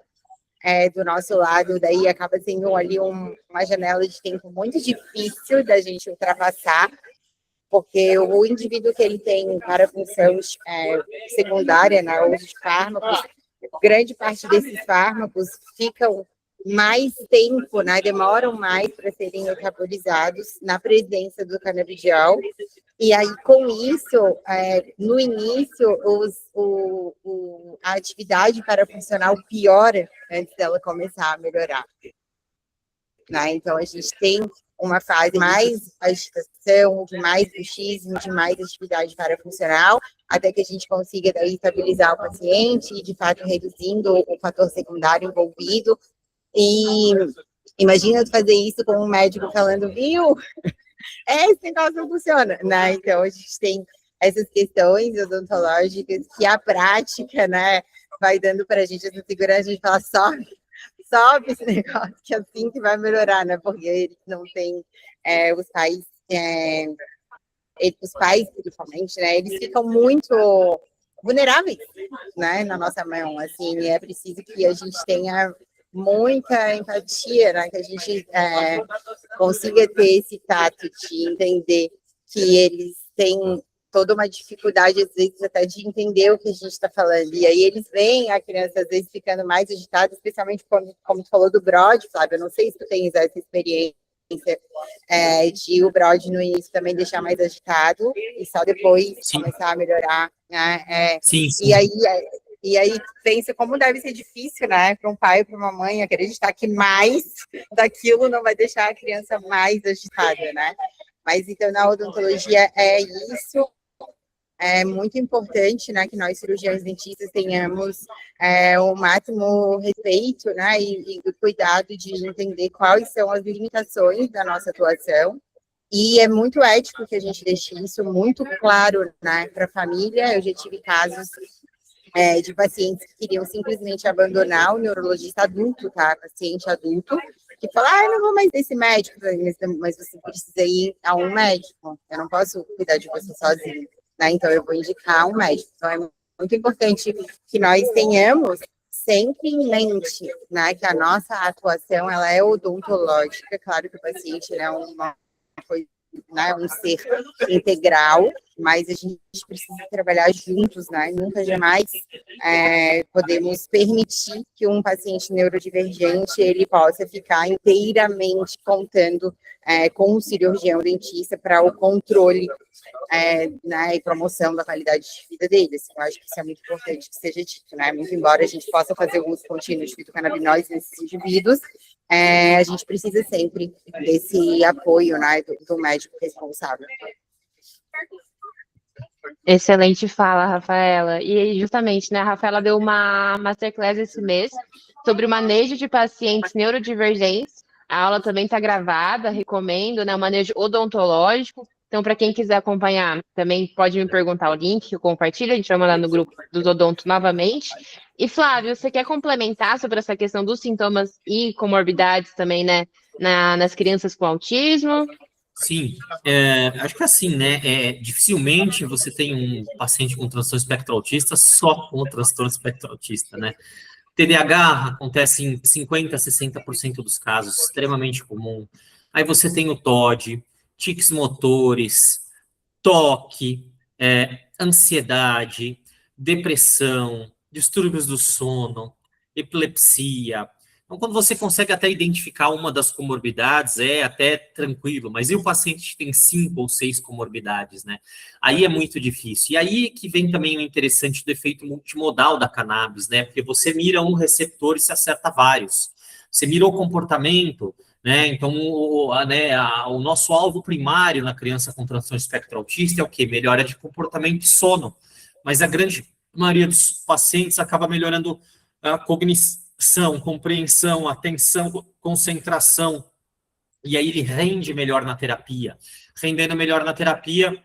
do nosso lado, daí acaba sendo ali uma janela de tempo muito difícil da gente ultrapassar, porque o indivíduo que ele tem parafunção secundária, na uso de fármacos, grande parte desses fármacos ficam mais tempo, né, demoram mais para serem metabolizados na presença do canabidiol, e aí com isso, no início, a atividade parafuncional piora antes dela começar a melhorar. Né? Então, a gente tem uma fase de mais agitação, de mais bruxismo, de mais atividade parafuncional, até que a gente consiga daí estabilizar o paciente e, de fato, reduzindo o fator secundário envolvido. E imagina fazer isso com um médico falando, viu, esse negócio não funciona, né? Então, a gente tem essas questões odontológicas que a prática, né, vai dando para a gente essa segurança de falar, sobe esse negócio, que é assim que vai melhorar, né? Porque eles não têm os pais, principalmente, né? Eles ficam muito vulneráveis, né? Na nossa mão, assim, e é preciso que a gente tenha muita empatia, né? Que a gente consiga ter esse tato de entender que eles têm toda uma dificuldade, às vezes, até de entender o que a gente está falando. E aí eles veem a criança, às vezes, ficando mais agitada, especialmente como tu falou do Brod, Flávio, eu não sei se tu tens essa experiência de o Brod no início também deixar mais agitado e só depois começar a melhorar, né? Sim. E aí pensa como deve ser difícil, né, para um pai ou para uma mãe acreditar que mais daquilo não vai deixar a criança mais agitada, né? Mas então na odontologia é isso. é muito importante, né, que nós cirurgiões dentistas tenhamos o máximo respeito, né, e cuidado de entender quais são as limitações da nossa atuação. E é muito ético que a gente deixe isso muito claro, né, para a família. Eu já tive casos de pacientes que queriam simplesmente abandonar o neurologista adulto, tá? Paciente adulto, que fala, eu não vou mais nesse médico, mas você precisa ir a um médico, eu não posso cuidar de você sozinho, né? Então eu vou indicar um médico. Então é muito importante que nós tenhamos sempre em mente, né, que a nossa atuação, ela é odontológica. Claro que o paciente é uma coisa, né, um ser integral, mas a gente precisa trabalhar juntos, né? Nunca jamais podemos permitir que um paciente neurodivergente ele possa ficar inteiramente contando com o cirurgião dentista para o controle né, e promoção da qualidade de vida deles. Eu acho que isso é muito importante que seja dito, né? Muito embora a gente possa fazer o uso contínuo de fitocannabinoides nesses indivíduos, a gente precisa sempre desse apoio, né, do médico responsável. Excelente fala, Rafaela. E justamente, né, a Rafaela deu uma masterclass esse mês sobre o manejo de pacientes neurodivergentes. A aula também está gravada, recomendo, né, o manejo odontológico. Então, para quem quiser acompanhar, também pode me perguntar o link que eu compartilho, a gente vai mandar no grupo dos odontos novamente. E, Flávio, você quer complementar sobre essa questão dos sintomas e comorbidades também, né, nas crianças com autismo? Sim, acho que assim, né, dificilmente você tem um paciente com transtorno espectro autista só com o transtorno espectro autista, né? TDAH acontece em 50% a 60% dos casos, extremamente comum. Aí você tem o TOD, tiques motores, toque, ansiedade, depressão, distúrbios do sono, epilepsia. Então, quando você consegue até identificar uma das comorbidades, é até tranquilo, mas e o paciente que tem 5 ou 6 comorbidades, né? Aí é muito difícil. E aí que vem também o interessante do efeito multimodal da cannabis, né? Porque você mira um receptor e se acerta vários. Você mira o comportamento, né? Então, o nosso alvo primário na criança com transtorno espectro autista é o quê? Melhora de comportamento e sono. Mas a grande maioria dos pacientes acaba melhorando a cognição, compreensão, atenção, concentração, e aí ele rende melhor na terapia. Rendendo melhor na terapia,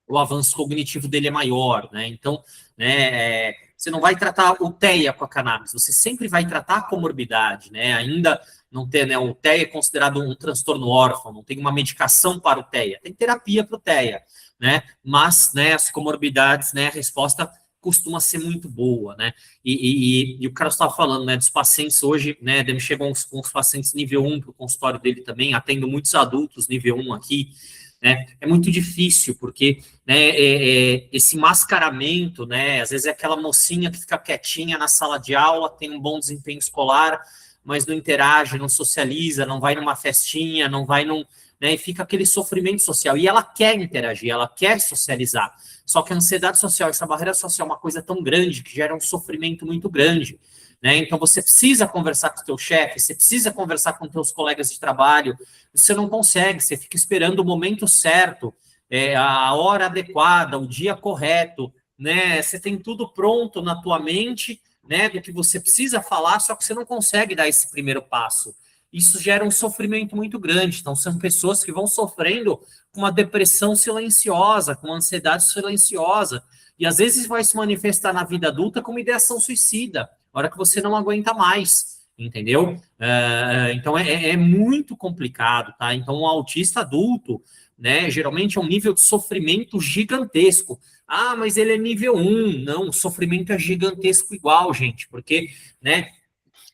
o avanço cognitivo dele é maior, né? Então, né, você não vai tratar o TEA com a cannabis, você sempre vai tratar a comorbidade, né? Ainda não tem, né? O TEA é considerado um transtorno órfão, não tem uma medicação para o TEA, tem terapia para o TEA, né? Mas, né, as comorbidades, né, a resposta costuma ser muito boa, né? E o cara estava falando, né, dos pacientes hoje, né, chegam com os pacientes nível 1 para o consultório dele também, atendo muitos adultos nível 1 aqui, né? É muito difícil, porque, né, esse mascaramento, né, às vezes é aquela mocinha que fica quietinha na sala de aula, tem um bom desempenho escolar, mas não interage, não socializa, não vai numa festinha, não vai num... Né, e fica aquele sofrimento social. E ela quer interagir, ela quer socializar. Só que a ansiedade social, essa barreira social é uma coisa tão grande que gera um sofrimento muito grande. Né? Então, você precisa conversar com o teu chefe, você precisa conversar com teus colegas de trabalho, você não consegue, você fica esperando o momento certo, a hora adequada, o dia correto, né? Você tem tudo pronto na tua mente, né, do que você precisa falar, só que você não consegue dar esse primeiro passo. Isso gera um sofrimento muito grande. Então, são pessoas que vão sofrendo com uma depressão silenciosa, com uma ansiedade silenciosa, e às vezes vai se manifestar na vida adulta como ideação suicida, na hora que você não aguenta mais, entendeu? Então, é muito complicado, tá? Então, um autista adulto, né, geralmente é um nível de sofrimento gigantesco. Ah, mas ele é nível 1. Não, o sofrimento é gigantesco igual, gente, porque, né,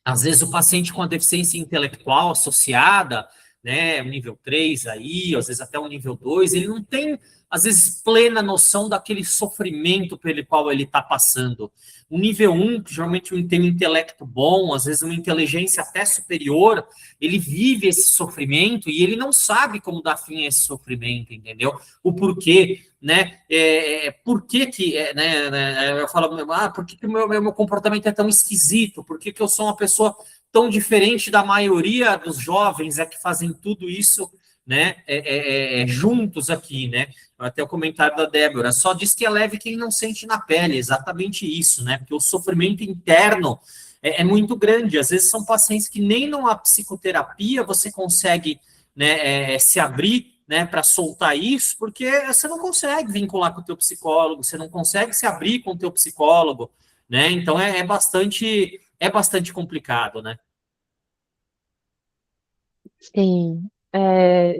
às vezes o paciente com a deficiência intelectual associada, né, o nível 3 aí, às vezes até o nível 2, ele não tem, às vezes, plena noção daquele sofrimento pelo qual ele está passando. O nível 1, que geralmente tem um intelecto bom, às vezes uma inteligência até superior, ele vive esse sofrimento e ele não sabe como dar fim a esse sofrimento, entendeu? O porquê, né? Por que né, eu falo, por que o meu comportamento é tão esquisito? Por que eu sou uma pessoa tão diferente da maioria dos jovens que fazem tudo isso, né, juntos aqui, né? Até o comentário da Débora, só diz que é leve quem não sente na pele, exatamente isso, né? Porque o sofrimento interno é muito grande. Às vezes são pacientes que nem numa psicoterapia você consegue, né, se abrir, né, para soltar isso, porque você não consegue vincular com o teu psicólogo, você não consegue se abrir com o teu psicólogo, né? Então é bastante complicado, né? Sim,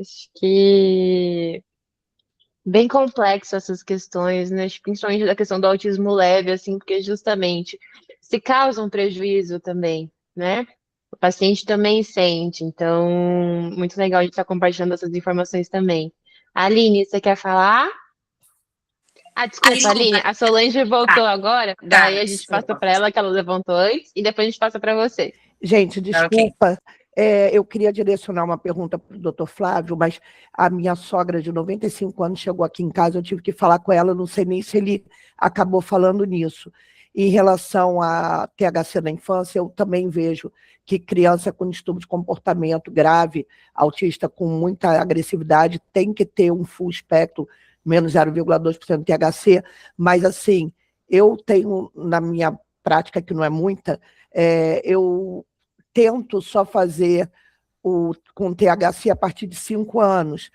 acho que bem complexo essas questões, né? Principalmente da questão do autismo leve, assim, porque justamente se causa um prejuízo também, né? O paciente também sente, então, muito legal a gente estar compartilhando essas informações também. Aline, você quer falar? Ah, desculpa, Aline, a Solange voltou agora, daí a gente passa para ela, que ela levantou antes, e depois a gente passa para você. Gente, Tá, ok. desculpa, eu queria direcionar uma pergunta para o doutor Flávio, mas a minha sogra de 95 anos chegou aqui em casa, eu tive que falar com ela, não sei nem se ele acabou falando nisso. Em relação a THC na infância, eu também vejo que criança com distúrbio de comportamento grave, autista com muita agressividade, tem que ter um full espectro, menos 0,2% de THC, mas assim, eu tenho na minha prática, que não é muita, eu tento só fazer com THC a partir de 5 anos.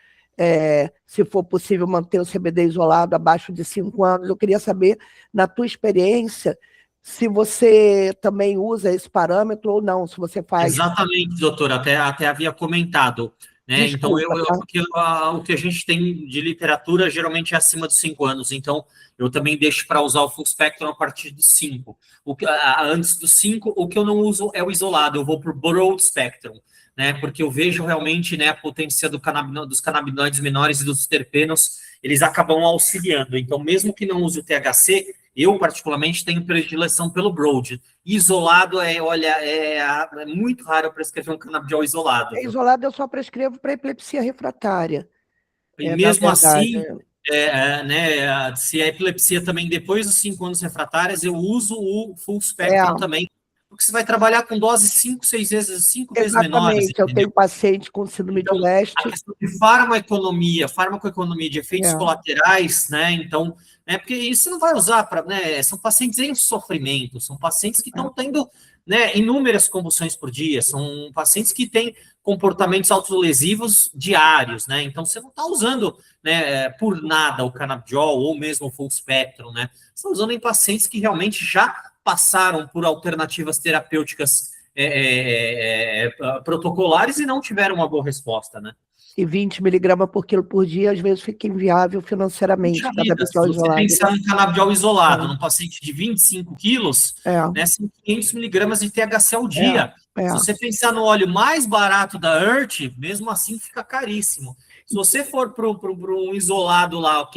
Se for possível manter o CBD isolado abaixo de 5 anos. Eu queria saber, na tua experiência, se você também usa esse parâmetro ou não, se você faz... Exatamente, doutora, até havia comentado, né? Desculpa, Então, tá? porque o que a gente tem de literatura geralmente é acima dos 5 anos, então eu também deixo para usar o full spectrum a partir dos 5. Antes dos 5, o que eu não uso é o isolado, eu vou para o broad spectrum, né? Porque eu vejo realmente, né, a potência dos canabinoides menores e dos terpenos, eles acabam auxiliando. Então, mesmo que não use o THC, eu, particularmente, tenho predileção pelo broad. Isolado, é muito raro eu prescrever um canabidiol isolado. Viu? Isolado eu só prescrevo para epilepsia refratária. E Na mesmo verdade. assim, né, se a epilepsia também, depois dos 5 anos refratárias, eu uso o full spectrum também, porque você vai trabalhar com doses 5, 6 vezes, 5 vezes menores. Exatamente, eu tenho paciente com síndrome de Então, West. a questão de farmacoeconomia de efeitos colaterais, né? Então, porque isso você não vai usar para, né? São pacientes em sofrimento, são pacientes que estão tendo, né, inúmeras convulsões por dia, são pacientes que têm comportamentos autolesivos diários, né? Então, você não está usando, né, por nada o canabidiol ou mesmo o full spectrum, né? Você está usando em pacientes que realmente já passaram por alternativas terapêuticas protocolares e não tiveram uma boa resposta, né? E 20 miligramas por quilo por dia, às vezes fica inviável financeiramente. Se você pensar em canabidiol isolado, num paciente de 25 quilos, né, são 500 miligramas de THC ao dia. Se você pensar no óleo mais barato da Earth, mesmo assim fica caríssimo. Se você for para um isolado lá,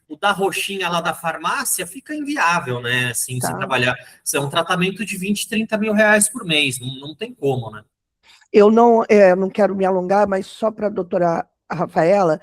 o da roxinha lá da farmácia, fica inviável, né? Assim, se trabalhar. Isso é um tratamento de 20, 30 mil reais por mês, não tem como, né? Eu não quero me alongar, mas só para a doutora Rafaela,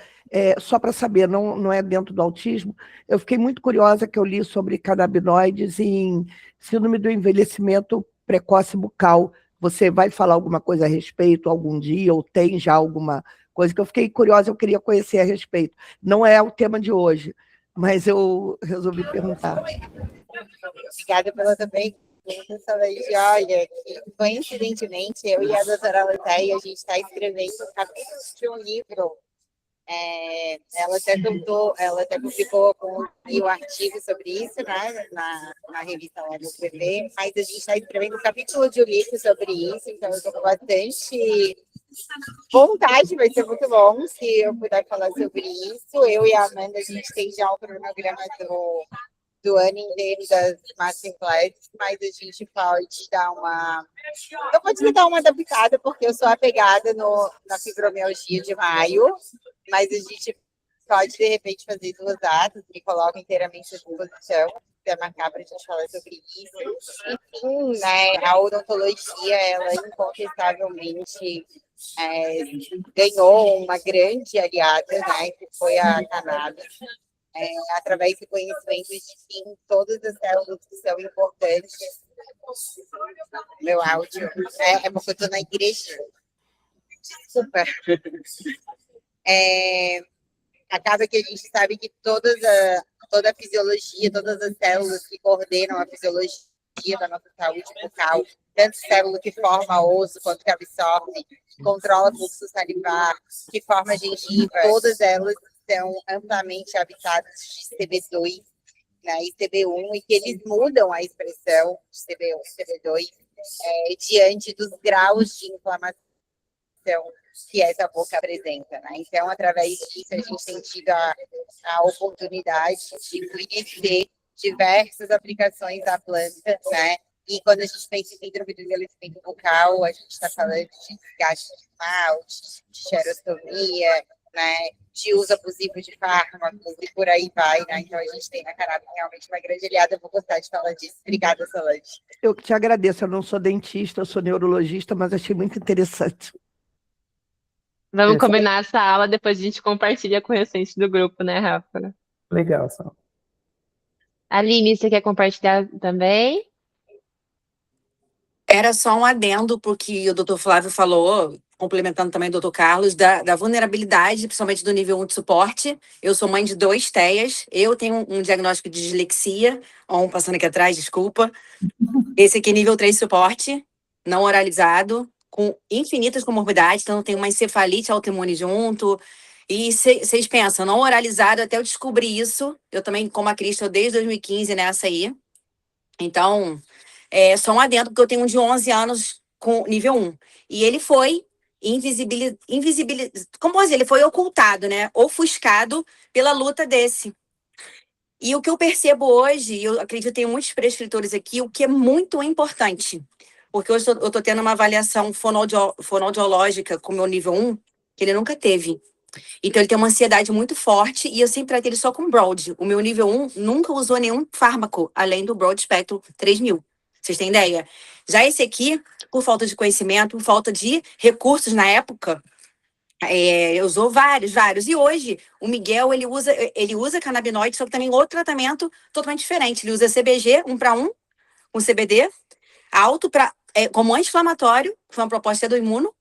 só para saber, não é dentro do autismo, eu fiquei muito curiosa que eu li sobre canabinoides em síndrome do envelhecimento precoce bucal. Você vai falar alguma coisa a respeito algum dia, ou tem já alguma coisa que eu fiquei curiosa, eu queria conhecer a respeito. Não é o tema de hoje, mas eu resolvi perguntar. Obrigada pela também. Olha, coincidentemente, eu e a doutora Letéia, a gente está escrevendo o capítulo de um livro. Ela até publicou um artigo sobre isso, né, na revista lá do PV, mas a gente está escrevendo um capítulo de um livro sobre isso, então eu estou com bastante vontade, vai ser muito bom se eu puder falar sobre isso. Eu e a Amanda, a gente tem já o cronograma do ano inteiro das Masterclass, mas a gente pode dar uma... Eu vou te dar uma adaptada, porque eu sou apegada na fibromialgia de maio, mas a gente pode, de repente, fazer 2 datas e coloca inteiramente à disposição, se quiser marcar para a gente falar sobre isso. Enfim, né, a odontologia, ela incontestavelmente ganhou uma grande aliada, né, que foi a cannabis. Através do conhecimento de que todas as células que são importantes. Meu áudio porque eu estou na igreja. Desculpa. acaba que a gente sabe que toda a fisiologia, todas as células que coordenam a fisiologia da nossa saúde bucal, tanto célula que forma osso, quanto que absorve, que controla fluxo salivar, que forma gengiva, todas elas são amplamente habitadas de CB2, né, e CB1, e que eles mudam a expressão de CB1 e CB2 diante dos graus de inflamação que essa boca apresenta, né? Então, através disso, a gente tem tido a oportunidade de conhecer diversas aplicações da planta, né? E quando a gente pensa em síndrome do envelhecimento bucal, a gente está falando de desgaste de esmalte, de xerostomia, né? De uso abusivo de fármacos e por aí vai, né? Então, a gente tem na cannabis realmente uma grande aliada. Eu vou gostar de falar disso. Obrigada, Solange. Eu que te agradeço. Eu não sou dentista, eu sou neurologista, mas achei muito interessante. Vamos combinar essa aula, depois a gente compartilha com o restante do grupo, né, Rafa? Legal, Sal. Aline, você quer compartilhar também? Era só um adendo, porque o doutor Flávio falou, complementando também o doutor Carlos, da vulnerabilidade, principalmente do nível 1 de suporte. Eu sou mãe de 2 TEAs, eu tenho um diagnóstico de dislexia, passando aqui atrás, desculpa. Esse aqui é nível 3 de suporte, não oralizado, com infinitas comorbidades, então tem uma encefalite autoimune junto. E vocês pensam, não oralizado, até eu descobri isso, eu também, como a Cris, estou desde 2015 nessa aí. Então, só um adendo, porque eu tenho um de 11 anos com nível 1. E ele foi como assim? Ele foi ocultado, né? Ofuscado pela luta desse. E o que eu percebo hoje, e eu acredito que tem muitos prescritores aqui, o que é muito importante, porque hoje eu estou tendo uma avaliação fonoaudiológica com o meu nível 1, que ele nunca teve. Então, ele tem uma ansiedade muito forte e eu sempre tratei ele só com Broad. O meu nível 1 nunca usou nenhum fármaco, além do Broad Spectrum 3000. Vocês têm ideia? Já esse aqui, por falta de conhecimento, por falta de recursos na época, usou vários. E hoje, o Miguel, ele usa canabinoide, só que também outro tratamento totalmente diferente. Ele usa CBG 1:1, com CBD, alto como anti-inflamatório, que foi uma proposta do imuno,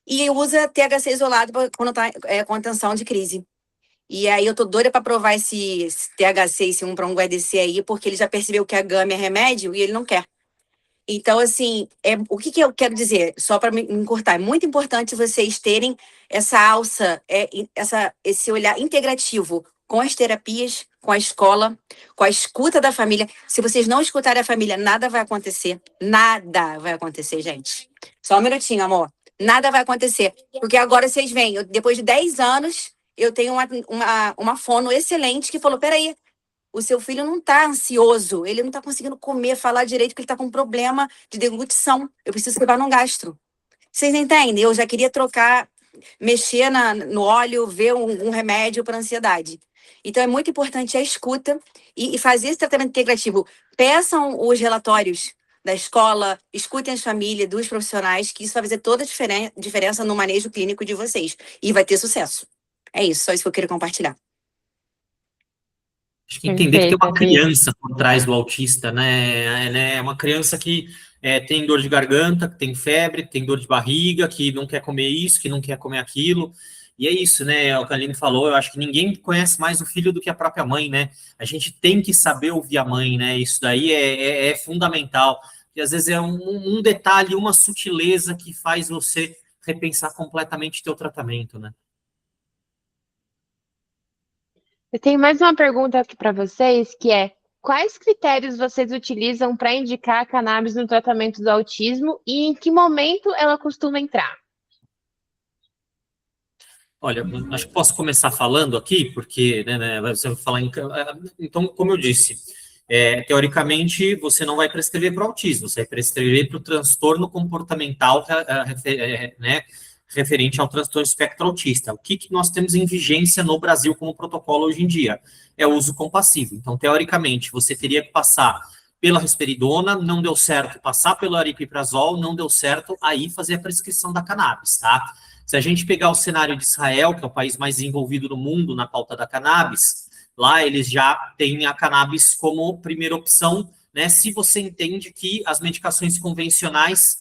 e usa THC isolado quando está com atenção de crise. E aí eu tô doida para provar esse THC, esse 1:1 GDC aí, porque ele já percebeu que a gama é remédio e ele não quer. Então, assim, o que eu quero dizer, só para me encurtar, é muito importante vocês terem essa alça, esse olhar integrativo com as terapias, com a escola, com a escuta da família. Se vocês não escutarem a família, nada vai acontecer. Nada vai acontecer, gente. Só um minutinho, amor. Nada vai acontecer. Porque agora vocês veem, depois de 10 anos, eu tenho uma fono excelente que falou, peraí, o seu filho não está ansioso, ele não está conseguindo comer, falar direito, porque ele está com um problema de deglutição. Eu preciso levar num gastro. Vocês entendem? Eu já queria trocar, mexer no óleo, ver um remédio para ansiedade. Então, é muito importante a escuta e fazer esse tratamento integrativo. Peçam os relatórios da escola, escutem as famílias, dos profissionais, que isso vai fazer toda a diferença no manejo clínico de vocês. E vai ter sucesso. É isso, só isso que eu queria compartilhar. Acho que entender que tem uma criança por trás do autista, né? É uma criança que tem dor de garganta, que tem febre, que tem dor de barriga, que não quer comer isso, que não quer comer aquilo. E é isso, né? O que a Aline falou, eu acho que ninguém conhece mais o filho do que a própria mãe, né? A gente tem que saber ouvir a mãe, né? Isso daí é fundamental. E às vezes é um detalhe, uma sutileza que faz você repensar completamente o teu tratamento, né? Eu tenho mais uma pergunta aqui para vocês, que é: quais critérios vocês utilizam para indicar a cannabis no tratamento do autismo e em que momento ela costuma entrar? Olha, acho que posso começar falando aqui, porque você vai falar então, como eu disse, teoricamente, você não vai prescrever para o autismo, você vai prescrever para o transtorno comportamental, né, referente ao transtorno espectro autista. O que nós temos em vigência no Brasil como protocolo hoje em dia? É o uso compassivo. Então, teoricamente, você teria que passar pela risperidona, não deu certo, passar pelo aripiprazol, não deu certo, aí fazer a prescrição da cannabis, tá? Se a gente pegar o cenário de Israel, que é o país mais desenvolvido do mundo na pauta da cannabis, lá eles já têm a cannabis como primeira opção, né? Se você entende que as medicações convencionais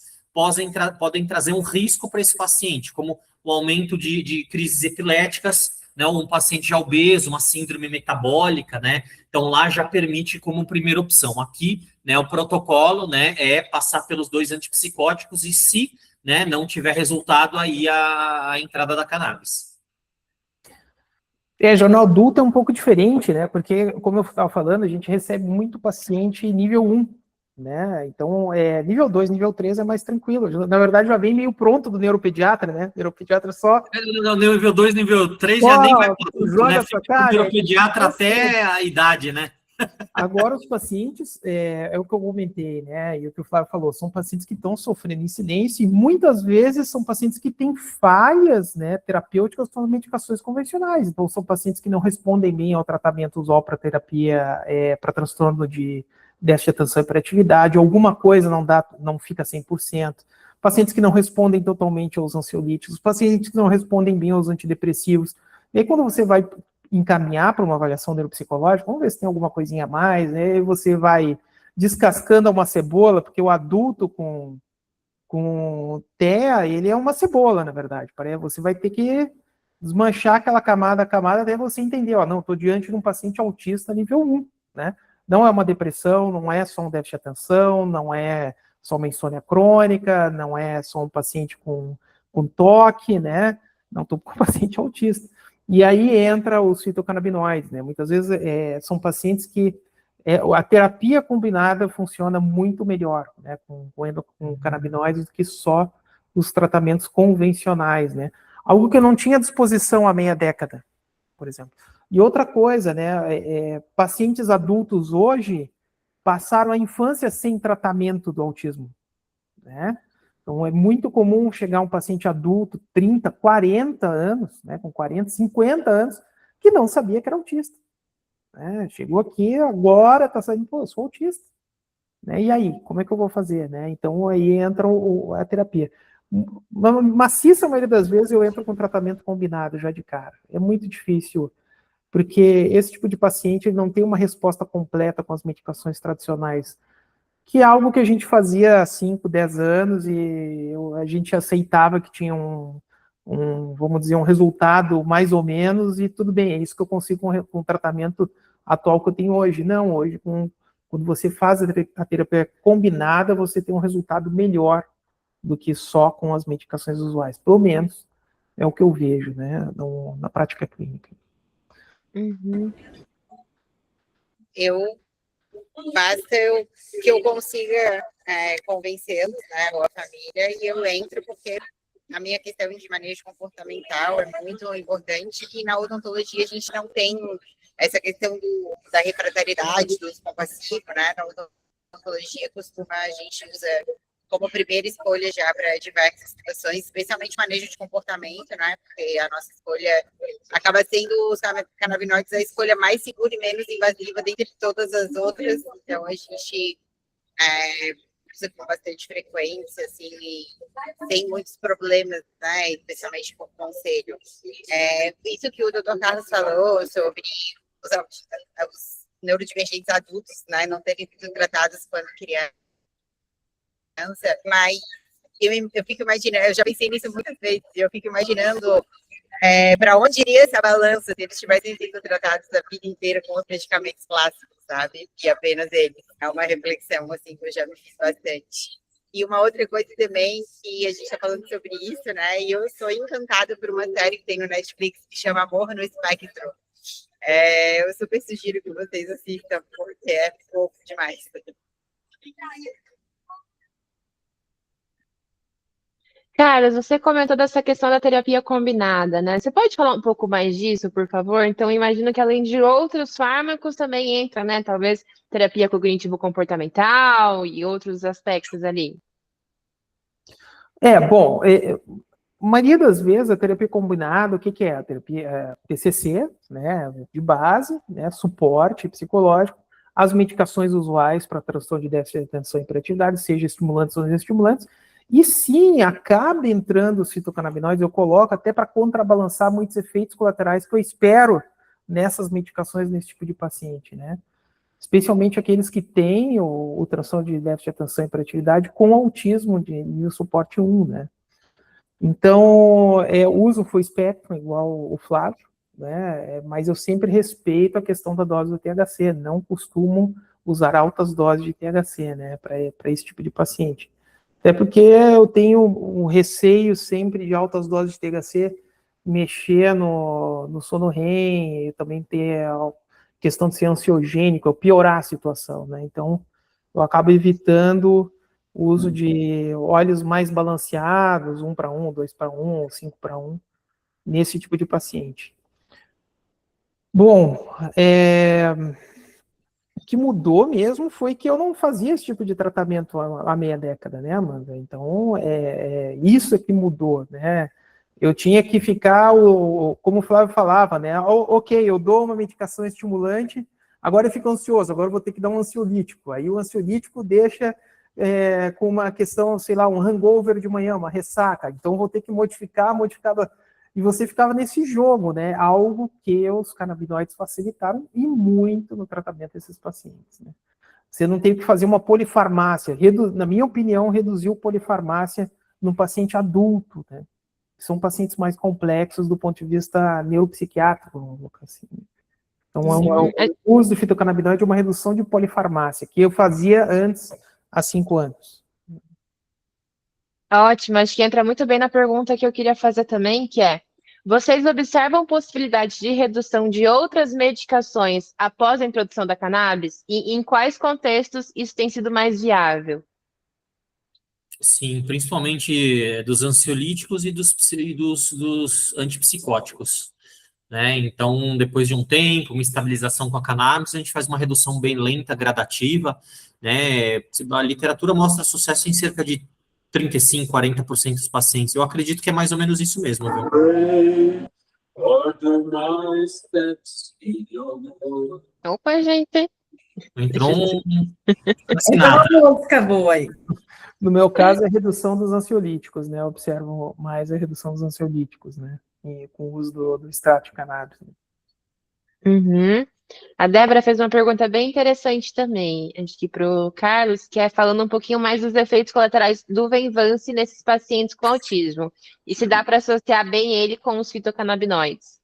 podem trazer um risco para esse paciente, como o aumento de crises epiléticas, né, um paciente já obeso, uma síndrome metabólica, né, então lá já permite como primeira opção. Aqui, né, o protocolo, né, é passar pelos 2 antipsicóticos e se, né, não tiver resultado, aí a entrada da cannabis. Jornal adulto é um pouco diferente, né? Porque, como eu estava falando, a gente recebe muito paciente nível 1, né? Então, nível 2, nível 3 é mais tranquilo. Na verdade, já vem meio pronto do neuropediatra, né? O neuropediatra só... Nível 2, nível 3 já nem vai para tudo, né? Joga pra cá, neuropediatra até a idade, né? Agora, os pacientes, é o que eu comentei, né? E o que o Flávio falou, são pacientes que estão sofrendo em silêncio e muitas vezes são pacientes que têm falhas, né, terapêuticas com medicações convencionais. Então, são pacientes que não respondem bem ao tratamento usual para terapia, para transtorno de déficit de atenção e hiperatividade, alguma coisa não fica 100%. Pacientes que não respondem totalmente aos ansiolíticos, pacientes que não respondem bem aos antidepressivos. E aí, quando você vai encaminhar para uma avaliação neuropsicológica, vamos ver se tem alguma coisinha a mais, né? E você vai descascando uma cebola, porque o adulto com TEA, ele é uma cebola, na verdade. Você vai ter que desmanchar aquela camada a camada até você entender, ó, não, estou diante de um paciente autista nível 1, né? Não é uma depressão, não é só um déficit de atenção, não é só uma insônia crônica, não é só um paciente com toque, né? Não, estou com um paciente autista. E aí entra os fitocannabinoides, né? Muitas vezes são pacientes que a terapia combinada funciona muito melhor, né? Com cannabinoides do que só os tratamentos convencionais, né? Algo que eu não tinha à disposição há meia década, por exemplo. E outra coisa, né? Pacientes adultos hoje passaram a infância sem tratamento do autismo, né? Então, é muito comum chegar um paciente adulto, 30, 40 anos, né, com 40, 50 anos, que não sabia que era autista. Né? Chegou aqui, agora está saindo, pô, eu sou autista. Né? E aí, como é que eu vou fazer? Né? Então, aí entra a terapia. Na maciça maioria das vezes, eu entro com tratamento combinado já de cara. É muito difícil, porque esse tipo de paciente ele não tem uma resposta completa com as medicações tradicionais, que é algo que a gente fazia há 5, 10 anos e a gente aceitava que tinha vamos dizer, um resultado mais ou menos e tudo bem, é isso que eu consigo com o tratamento atual que eu tenho hoje. Não, hoje, quando você faz a terapia combinada, você tem um resultado melhor do que só com as medicações usuais. Pelo menos é o que eu vejo, né, na prática clínica. Uhum. Basta que eu consiga convencê-los, né, ou a família, e eu entro porque a minha questão de manejo comportamental é muito importante e na odontologia a gente não tem essa questão da refratariedade, do uso compassivo, né, na odontologia a gente usa como primeira escolha já para diversas situações, especialmente manejo de comportamento, né? Porque a nossa escolha acaba sendo os canabinoides a escolha mais segura e menos invasiva dentre todas as outras. Então, a gente usa com bastante frequência, assim, e tem muitos problemas, né? Especialmente com o conselho. Isso que o Dr. Carlos falou sobre os neurodivergentes adultos, né? Não terem sido tratados quando criança. Mas eu fico imaginando, eu já pensei nisso muitas vezes, eu fico imaginando para onde iria essa balança se eles tivessem sido tratados a vida inteira com os medicamentos clássicos, sabe? E apenas eles. É uma reflexão, assim, que eu já me fiz bastante. E uma outra coisa também, que a gente está falando sobre isso, né? E eu sou encantada por uma série que tem no Netflix que chama Amor no Espectro. Eu super sugiro que vocês assistam, porque é fofo demais. Carlos, você comentou dessa questão da terapia combinada, né? Você pode falar um pouco mais disso, por favor? Então, eu imagino que além de outros fármacos também entra, né? Talvez terapia cognitivo-comportamental e outros aspectos ali. Bom, a maioria das vezes a terapia combinada, o que é? A terapia TCC, né, de base, né, suporte psicológico, as medicações usuais para transtorno de déficit de atenção e hiperatividade, seja estimulantes ou desestimulantes, e sim, acaba entrando os fitocannabinoides, eu coloco até para contrabalançar muitos efeitos colaterais que eu espero nessas medicações nesse tipo de paciente, né? Especialmente aqueles que têm o transtorno de déficit de atenção e hiperatividade com autismo de nível suporte 1, né? Então, uso full spectrum igual o Flávio, né? Mas eu sempre respeito a questão da dose do THC, não costumo usar altas doses de THC, né, para esse tipo de paciente. Até porque eu tenho um receio sempre de altas doses de THC mexer no sono REM, e também ter a questão de ser ansiogênico, piorar a situação, né? Então, eu acabo evitando o uso de óleos mais balanceados, 1:1, 2:1, 5:1, nesse tipo de paciente. Bom, o que mudou mesmo foi que eu não fazia esse tipo de tratamento há meia década, né, Amanda? Então, isso é que mudou, né? Eu tinha que ficar, como o Flávio falava, né? Ok, eu dou uma medicação estimulante, agora eu fico ansioso, agora eu vou ter que dar um ansiolítico. Aí o ansiolítico deixa com uma questão, sei lá, um hangover de manhã, uma ressaca. Então eu vou ter que modificar. E você ficava nesse jogo, né? Algo que os canabinoides facilitaram e muito no tratamento desses pacientes, né? Você não tem que fazer uma polifarmácia. Na minha opinião, reduziu polifarmácia no paciente adulto, né? São pacientes mais complexos do ponto de vista neuropsiquiátrico, assim. Então, o uso do fitocannabinoide é uma redução de polifarmácia, que eu fazia antes, há 5 anos. Ótimo, acho que entra muito bem na pergunta que eu queria fazer também, que é: vocês observam possibilidade de redução de outras medicações após a introdução da cannabis? E em quais contextos isso tem sido mais viável? Sim, principalmente dos ansiolíticos e dos antipsicóticos, né? Então, depois de um tempo, uma estabilização com a cannabis, a gente faz uma redução bem lenta, gradativa, né? A literatura mostra sucesso em cerca de 35, 40% dos pacientes. Eu acredito que é mais ou menos isso mesmo, viu? Opa, gente! Entrou um Uma assinado. música boa aí. No meu caso, é a redução dos ansiolíticos, né? Eu observo mais a redução dos ansiolíticos, né? Com o uso do extrato de cannabis. Uhum. A Débora fez uma pergunta bem interessante também, aqui para o Carlos, que é falando um pouquinho mais dos efeitos colaterais do Venvance nesses pacientes com autismo. E se dá para associar bem ele com os fitocannabinoides.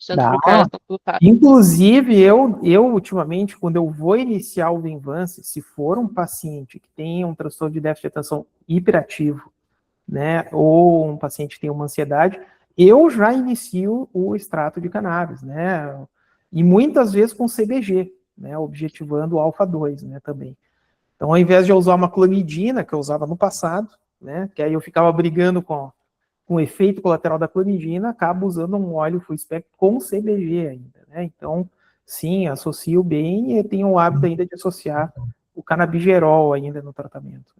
Tanto para o Carlos quanto para o Fábio. Inclusive, eu ultimamente, quando eu vou iniciar o Venvance, se for um paciente que tem um transtorno de déficit de atenção hiperativo, né, ou um paciente que tem uma ansiedade, eu já inicio o extrato de cannabis, né, e muitas vezes com CBG, né, objetivando o alfa-2, né, também. Então, ao invés de eu usar uma clonidina, que eu usava no passado, né, que aí eu ficava brigando com o efeito colateral da clonidina, acabo usando um óleo full spectrum com CBG ainda, né? Então, sim, associo bem e tenho o hábito ainda de associar o canabigerol ainda no tratamento.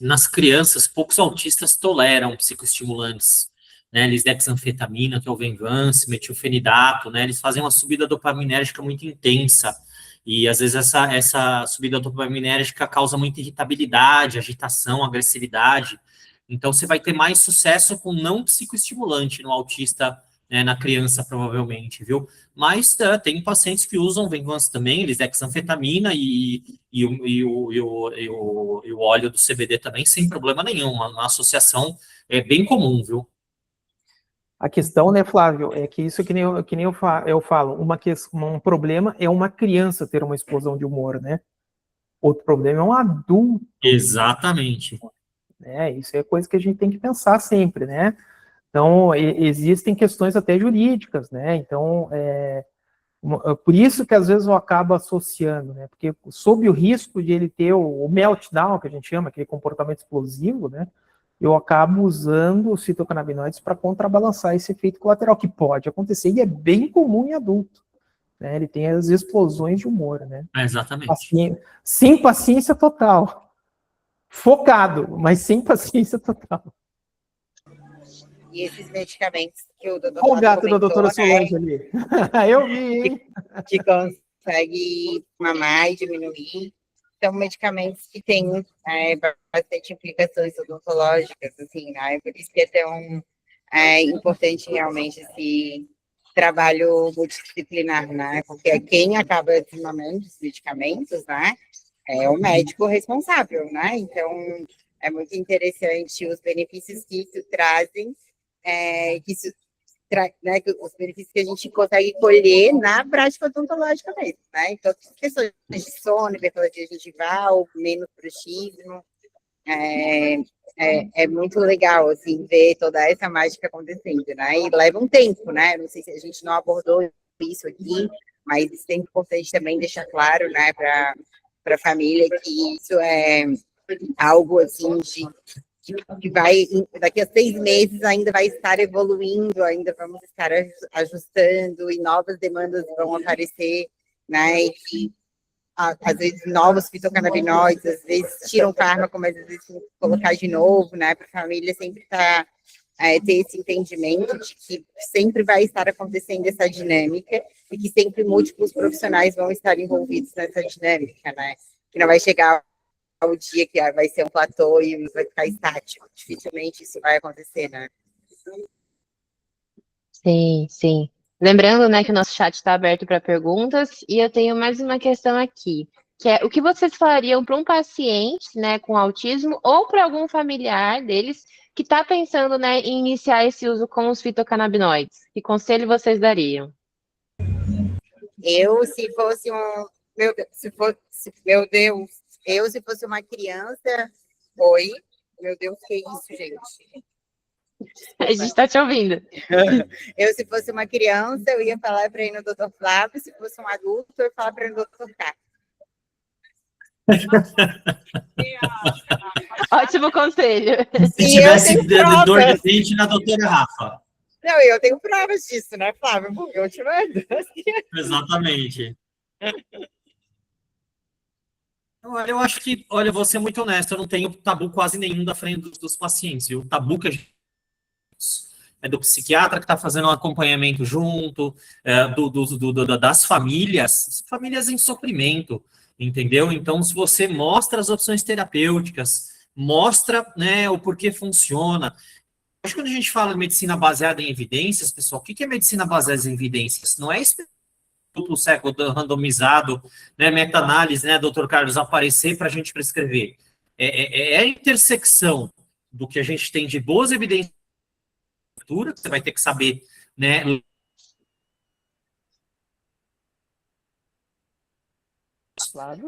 Nas crianças, poucos autistas toleram psicoestimulantes, né? Lisdexanfetamina, que é o Venvance, metilfenidato, né? Eles fazem uma subida dopaminérgica muito intensa. E, às vezes, essa subida dopaminérgica causa muita irritabilidade, agitação, agressividade. Então, você vai ter mais sucesso com não psicoestimulante no autista, né, na criança, provavelmente, viu? Mas tem pacientes que usam Venvance também, lisdexanfetamina e o óleo do CBD também, sem problema nenhum. Uma associação bem comum, viu? A questão, né, Flávio, é que isso que nem eu falo, um problema é uma criança ter uma explosão de humor, né? Outro problema é um adulto. Exatamente. Né? Isso é coisa que a gente tem que pensar sempre, né? Então, existem questões até jurídicas, né? Então, por isso que às vezes eu acabo associando, né? Porque sob o risco de ele ter o meltdown, que a gente chama, aquele comportamento explosivo, né? Eu acabo usando os fitocannabinoides para contrabalançar esse efeito colateral, que pode acontecer e é bem comum em adulto. Né? Ele tem as explosões de humor, né? Exatamente. Sem paciência total. Focado, mas sem paciência total. E esses medicamentos que o doutor Olha o gato da comentou, doutora Solange ali. Eu vi, hein? Que consegue mamar e diminuir. São medicamentos que têm bastante implicações odontológicas, assim, né? Por isso que é tão importante realmente esse trabalho multidisciplinar, né? Porque quem acaba desmamando os medicamentos, né? é o médico responsável, né? Então, é muito interessante os benefícios que isso trazem, né, os benefícios que a gente consegue colher na prática odontológica mesmo, né? Então, questões de sono, hiperplasia gengival, menos bruxismo, é muito legal, assim, ver toda essa mágica acontecendo, né? E leva um tempo, né? Não sei se a gente não abordou isso aqui, mas é sempre importante também deixar claro, né, para a família que isso é algo, assim, que vai, daqui a 6 meses ainda vai estar evoluindo, ainda vamos estar ajustando e novas demandas vão aparecer, né? E que, às vezes, novos fitocannabinoides, às vezes tiram fármaco, mas às vezes tem que colocar de novo, né? Para a família sempre ter esse entendimento de que sempre vai estar acontecendo essa dinâmica e que sempre múltiplos profissionais vão estar envolvidos nessa dinâmica, né? Que não vai chegar ao dia que vai ser um platô e vai ficar estático. Dificilmente isso vai acontecer, né? Sim, sim. Lembrando, né, que o nosso chat está aberto para perguntas e eu tenho mais uma questão aqui, que é o que vocês falariam para um paciente, né, com autismo ou para algum familiar deles que está pensando, né, em iniciar esse uso com os fitocannabinoides? Que conselho vocês dariam? Eu, se fosse um... Meu Deus, eu, se fosse uma criança... Oi? Meu Deus, que isso, gente? A gente está te ouvindo. Eu, se fosse uma criança, eu ia falar para ir no Dr. Flávio, se fosse um adulto, eu ia falar para ir no Dr. K. Ótimo conselho. Se tivesse dor de dente na doutora Rafa. Não, eu tenho provas disso, né, Flávio? Porque eu te mando. Exatamente. Eu acho que, olha, vou ser muito honesto, eu não tenho tabu quase nenhum da frente dos pacientes, viu? O tabu que a gente é do psiquiatra que está fazendo um acompanhamento junto, das famílias em sofrimento, entendeu? Então, se você mostra as opções terapêuticas, mostra, né, o porquê funciona. Acho que quando a gente fala de medicina baseada em evidências, pessoal, o que é medicina baseada em evidências? Não é duplo cego randomizado, né, meta-análise, né, doutor Carlos, aparecer para a gente prescrever. É a intersecção do que a gente tem de boas evidências, que você vai ter que saber, né,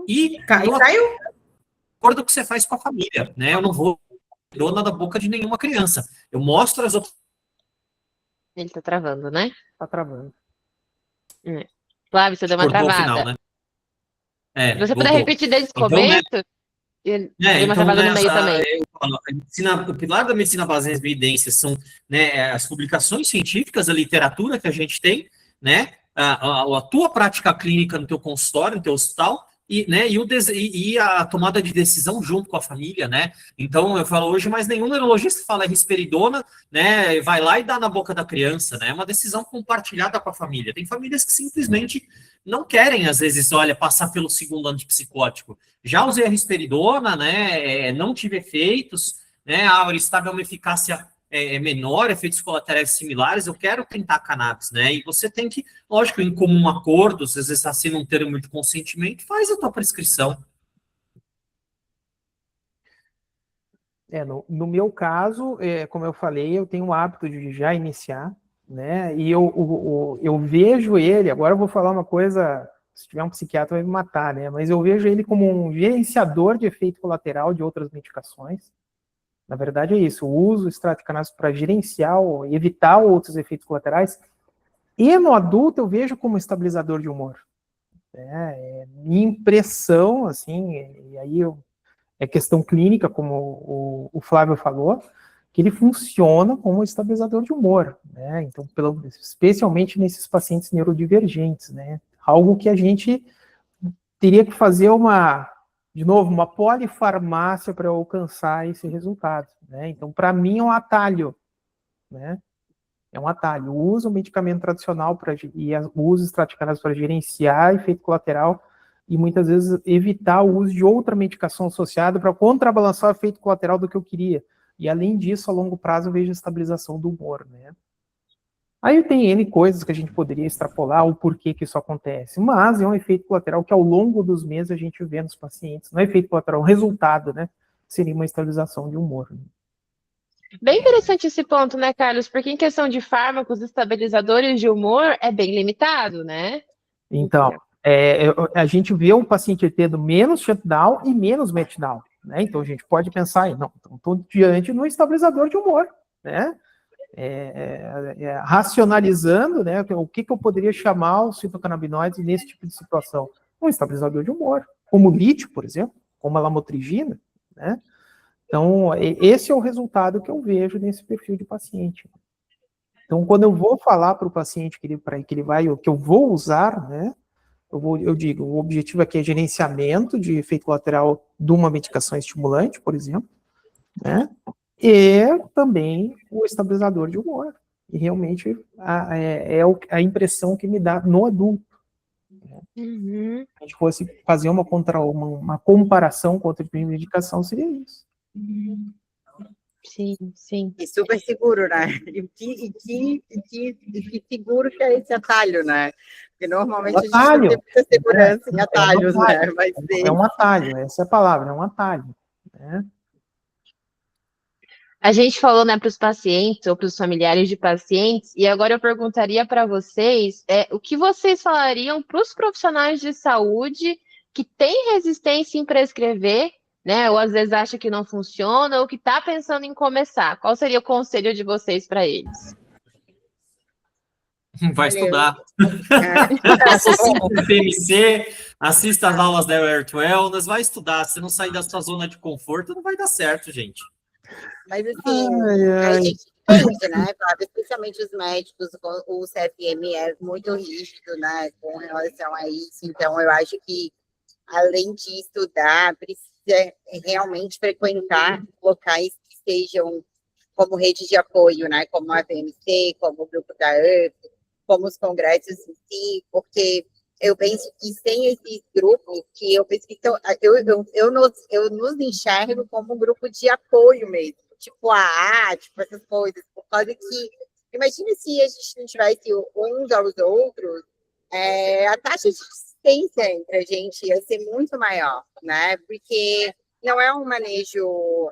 e Caiu? acordo que você faz com a família, né, eu não vou dona da boca de nenhuma criança, eu mostro as opções. Ele tá travando, né? Tá travando. Flávio, você deu uma Cortou o travada. final, né? Se você puder voltou. repetir desde o Então, começo, deu uma travada no meio também. O pilar da medicina baseada em evidências são, né, as publicações científicas, a literatura que a gente tem, né, a tua prática clínica no teu consultório, no teu hospital, e a tomada de decisão junto com a família, né? Então, eu falo hoje, mas nenhum neurologista fala risperidona, né? Vai lá e dá na boca da criança, né? É uma decisão compartilhada com a família. Tem famílias que simplesmente não querem, às vezes, olha, passar pelo segundo antipsicótico. Já usei a risperidona, né? Não tive efeitos, né? A Aristab é uma eficácia menor, efeitos colaterais similares, eu quero tentar cannabis, né? E você tem que, lógico, em comum acordo, às vezes assina um termo de consentimento, faz a tua prescrição. No meu caso, como eu falei, eu tenho o hábito de já iniciar, né? E eu vejo ele, agora eu vou falar uma coisa, se tiver um psiquiatra vai me matar, né? Mas eu vejo ele como um gerenciador de efeito colateral de outras medicações. Na verdade é isso, o uso do extrato de cannabis para gerenciar ou evitar outros efeitos colaterais. E no adulto eu vejo como estabilizador de humor. Minha impressão, assim, e aí é questão clínica, como o Flávio falou, que ele funciona como estabilizador de humor, né? Então, especialmente nesses pacientes neurodivergentes, né? Algo que a gente teria que fazer uma polifarmácia para alcançar esse resultado, né? Então, para mim, é um atalho, né? É um atalho. O uso do medicamento tradicional e o uso de extrato de cannabis para gerenciar efeito colateral e muitas vezes evitar o uso de outra medicação associada para contrabalançar o efeito colateral do que eu queria. E além disso, a longo prazo, eu vejo a estabilização do humor, né? Aí tem N coisas que a gente poderia extrapolar o porquê que isso acontece, mas é um efeito colateral que ao longo dos meses a gente vê nos pacientes, não é efeito colateral, o resultado, né, seria uma estabilização de humor. Bem interessante esse ponto, né, Carlos? Porque em questão de fármacos estabilizadores de humor é bem limitado, né? Então, a gente vê o paciente tendo menos shutdown e menos meltdown, né? Então a gente pode pensar, não, estou diante de um estabilizador de humor, né? Racionalizando, né, o que eu poderia chamar os fitocannabinoides nesse tipo de situação? Um estabilizador de humor, como o lítio, por exemplo, como a lamotrigina, né? Então, esse é o resultado que eu vejo nesse perfil de paciente. Então, quando eu vou falar para o paciente que eu vou usar, né, eu digo, o objetivo aqui é gerenciamento de efeito colateral de uma medicação estimulante, por exemplo, né, e também o estabilizador de humor. E realmente é a impressão que me dá no adulto. Uhum. Se a gente fosse fazer uma comparação com outra medicação, seria isso. Sim, sim. E super seguro, né? E que seguro que é esse atalho, né? Porque normalmente a gente não tem muita segurança em atalhos, né? É um atalho, essa é a palavra, é um atalho, né? A gente falou, né, para os pacientes ou para os familiares de pacientes, e agora eu perguntaria para vocês o que vocês falariam para os profissionais de saúde que têm resistência em prescrever, né, ou às vezes acha que não funciona, ou que está pensando em começar. Qual seria o conselho de vocês para eles? Vai estudar. Associe com o PMC, assista as aulas da Earth Wellness, vai estudar. Se não sair da sua zona de conforto, não vai dar certo, gente. Mas assim, a gente entende, né, Flávio? Especialmente os médicos, o CFM é muito rígido, né, com relação a isso. Então, eu acho que, além de estudar, precisa realmente frequentar locais que sejam como rede de apoio, né, como a PMC, como o grupo da UP, como os congressos em si, porque eu penso que sem esses grupos, que eu penso que eu nos enxergo como um grupo de apoio mesmo, tipo tipo essas coisas, por causa que, imagina se a gente não tivesse uns aos outros, a taxa de resistência entre a gente ia ser muito maior, né? Porque não é um manejo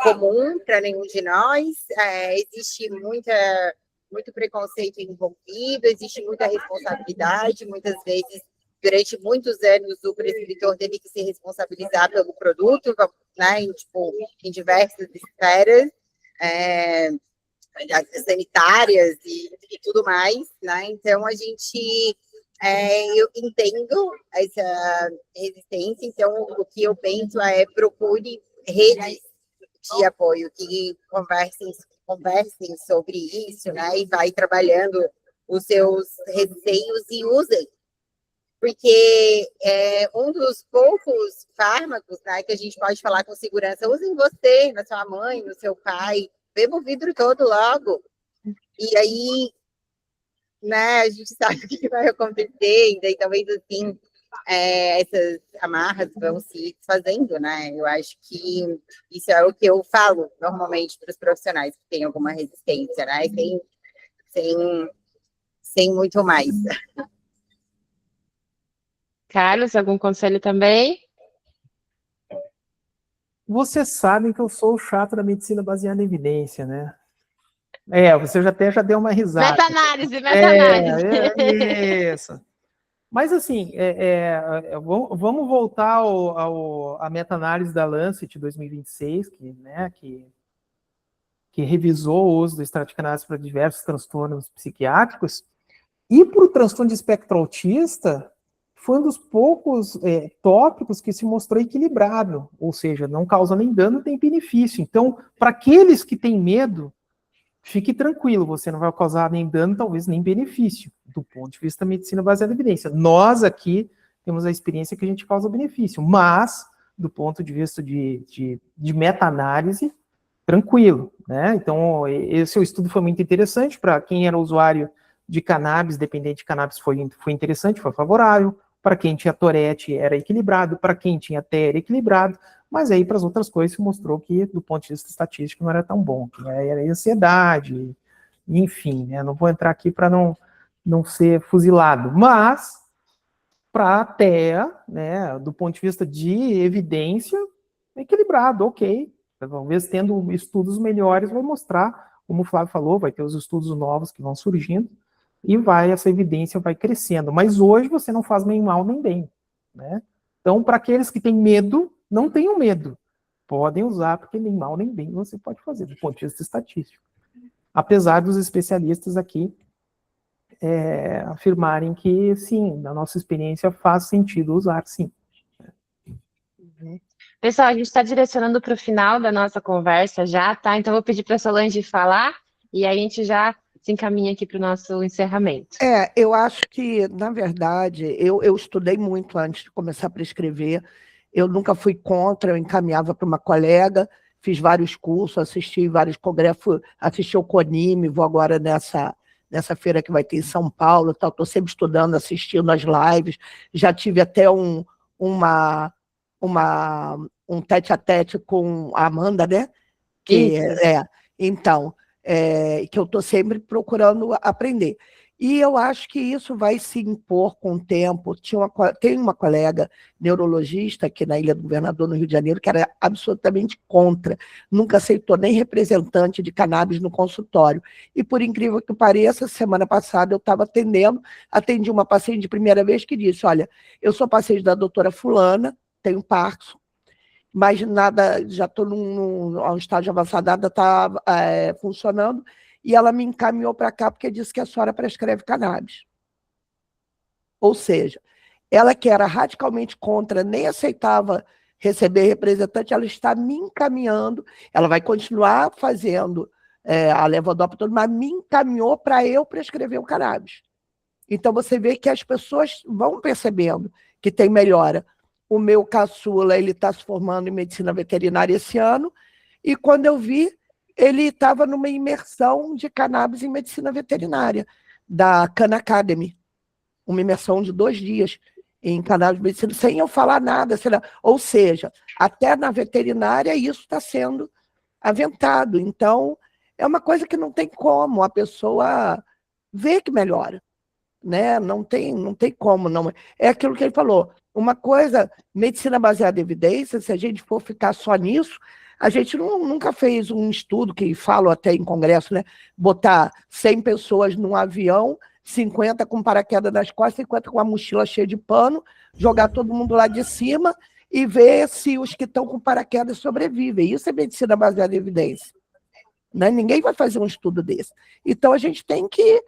comum para nenhum de nós, existe muito preconceito envolvido, existe muita responsabilidade, muitas vezes, durante muitos anos, o prescritor teve que se responsabilizar pelo produto, né, em diversas esferas, sanitárias e tudo mais, né? Então, eu entendo essa resistência, então o que eu penso procure redes de apoio que conversem sobre isso, né? E vai trabalhando os seus receios e usem. Porque um dos poucos fármacos, né, que a gente pode falar com segurança, usem você, na sua mãe, no seu pai, beba o vidro todo logo. E aí, né, a gente sabe o que vai acontecer, e daí talvez assim, essas amarras vão se desfazendo, né? Eu acho que isso é o que eu falo normalmente para os profissionais que têm alguma resistência, né? Sem muito mais. Carlos, algum conselho também? Vocês sabem que eu sou o chato da medicina baseada em evidência, né? Você já deu uma risada. Meta-análise. Isso. Mas, assim, vamos voltar à meta-análise da Lancet 2026, que revisou o uso do extrato de cannabis para diversos transtornos psiquiátricos. E para o transtorno de espectro autista, foi um dos poucos tópicos que se mostrou equilibrado, ou seja, não causa nem dano, nem benefício. Então, para aqueles que têm medo, fique tranquilo, você não vai causar nem dano, talvez nem benefício, do ponto de vista da medicina baseada em evidência. Nós aqui temos a experiência que a gente causa benefício, mas, do ponto de vista de meta-análise, tranquilo, né? Então, esse estudo foi muito interessante, para quem era usuário de cannabis, dependente de cannabis, foi interessante, foi favorável. Para quem tinha Tourette, era equilibrado. Para quem tinha TEA, era equilibrado. Mas aí, para as outras coisas, se mostrou que, do ponto de vista estatístico, não era tão bom. Que era ansiedade, enfim, né? Não vou entrar aqui para não ser fuzilado, mas para até, né, do ponto de vista de evidência, equilibrado, ok. Talvez tendo estudos melhores vai mostrar, como o Flávio falou, vai ter os estudos novos que vão surgindo, e essa evidência vai crescendo. Mas hoje você não faz nem mal nem bem, né? Então, para aqueles que têm medo, não tenham medo. Podem usar, porque nem mal nem bem você pode fazer, do ponto de vista estatístico. Apesar dos especialistas aqui afirmarem que, sim, na nossa experiência faz sentido usar, sim. Pessoal, a gente está direcionando para o final da nossa conversa já, tá? Então, eu vou pedir para a Solange falar e aí a gente já se encaminha aqui para o nosso encerramento. Eu acho que, na verdade, eu estudei muito antes de começar a prescrever. Eu nunca fui contra, eu encaminhava para uma colega, fiz vários cursos, assisti vários congressos, assisti ao CONIME, vou agora nessa feira que vai ter em São Paulo, estou sempre estudando, assistindo as lives, já tive até um tete-a-tete com a Amanda, né? Que eu estou sempre procurando aprender. E eu acho que isso vai se impor com o tempo. Tem uma colega neurologista aqui na Ilha do Governador, no Rio de Janeiro, que era absolutamente contra, nunca aceitou nem representante de cannabis no consultório. E, por incrível que pareça, semana passada eu estava atendi uma paciente de primeira vez que disse, olha, eu sou paciente da doutora fulana, tenho Parkinson, mas nada, já estou num estágio avançado, nada está funcionando, e ela me encaminhou para cá porque disse que a senhora prescreve cannabis. Ou seja, ela que era radicalmente contra, nem aceitava receber representante, ela está me encaminhando, ela vai continuar fazendo a levodopa, mas me encaminhou para eu prescrever o cannabis. Então, você vê que as pessoas vão percebendo que tem melhora. O meu caçula, ele está se formando em medicina veterinária esse ano, e quando eu vi, ele estava numa imersão de cannabis em medicina veterinária, da Khan Academy, uma imersão de 2 dias em cannabis em medicina, sem eu falar nada. Ou seja, até na veterinária isso está sendo aventado. Então, é uma coisa que não tem como a pessoa ver que melhora, né? Não tem como. Não. É aquilo que ele falou. Uma coisa, medicina baseada em evidência, se a gente for ficar só nisso, a gente nunca fez um estudo, que falo até em congresso, né? Botar 100 pessoas num avião, 50 com paraquedas nas costas, 50 com a mochila cheia de pano, jogar todo mundo lá de cima e ver se os que estão com paraquedas sobrevivem. Isso é medicina baseada em evidência, né? Ninguém vai fazer um estudo desse. Então, a gente tem que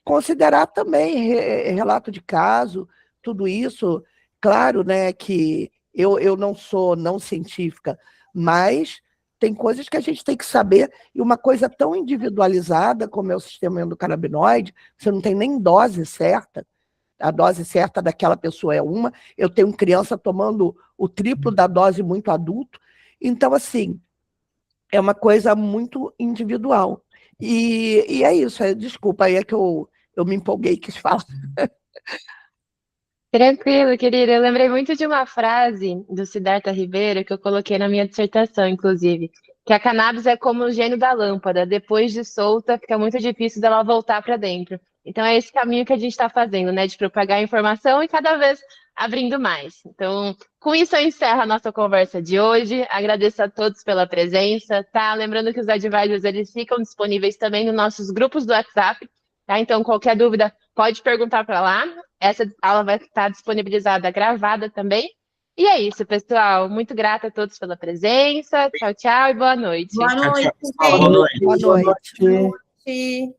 considerar também relato de caso, tudo isso. Claro, né, que eu não sou não científica, mas tem coisas que a gente tem que saber, e uma coisa tão individualizada como é o sistema endocannabinoide, você não tem nem dose certa, a dose certa daquela pessoa é uma, eu tenho criança tomando o triplo da dose muito adulto, então, assim, é uma coisa muito individual. E é isso, desculpa, aí é que eu me empolguei e quis falar. Tranquilo, querida. Eu lembrei muito de uma frase do Siddhartha Ribeiro que eu coloquei na minha dissertação, inclusive, que a cannabis é como o gênio da lâmpada. Depois de solta, fica muito difícil dela voltar para dentro. Então é esse caminho que a gente está fazendo, né? De propagar a informação e cada vez abrindo mais. Então, com isso eu encerro a nossa conversa de hoje. Agradeço a todos pela presença, tá? Lembrando que os advisors, eles ficam disponíveis também nos nossos grupos do WhatsApp, tá? Então, qualquer dúvida, pode perguntar para lá. Essa aula vai estar disponibilizada, gravada também. E é isso, pessoal. Muito grata a todos pela presença. Tchau, tchau e boa noite. Boa noite. Boa noite. Boa noite. Gente.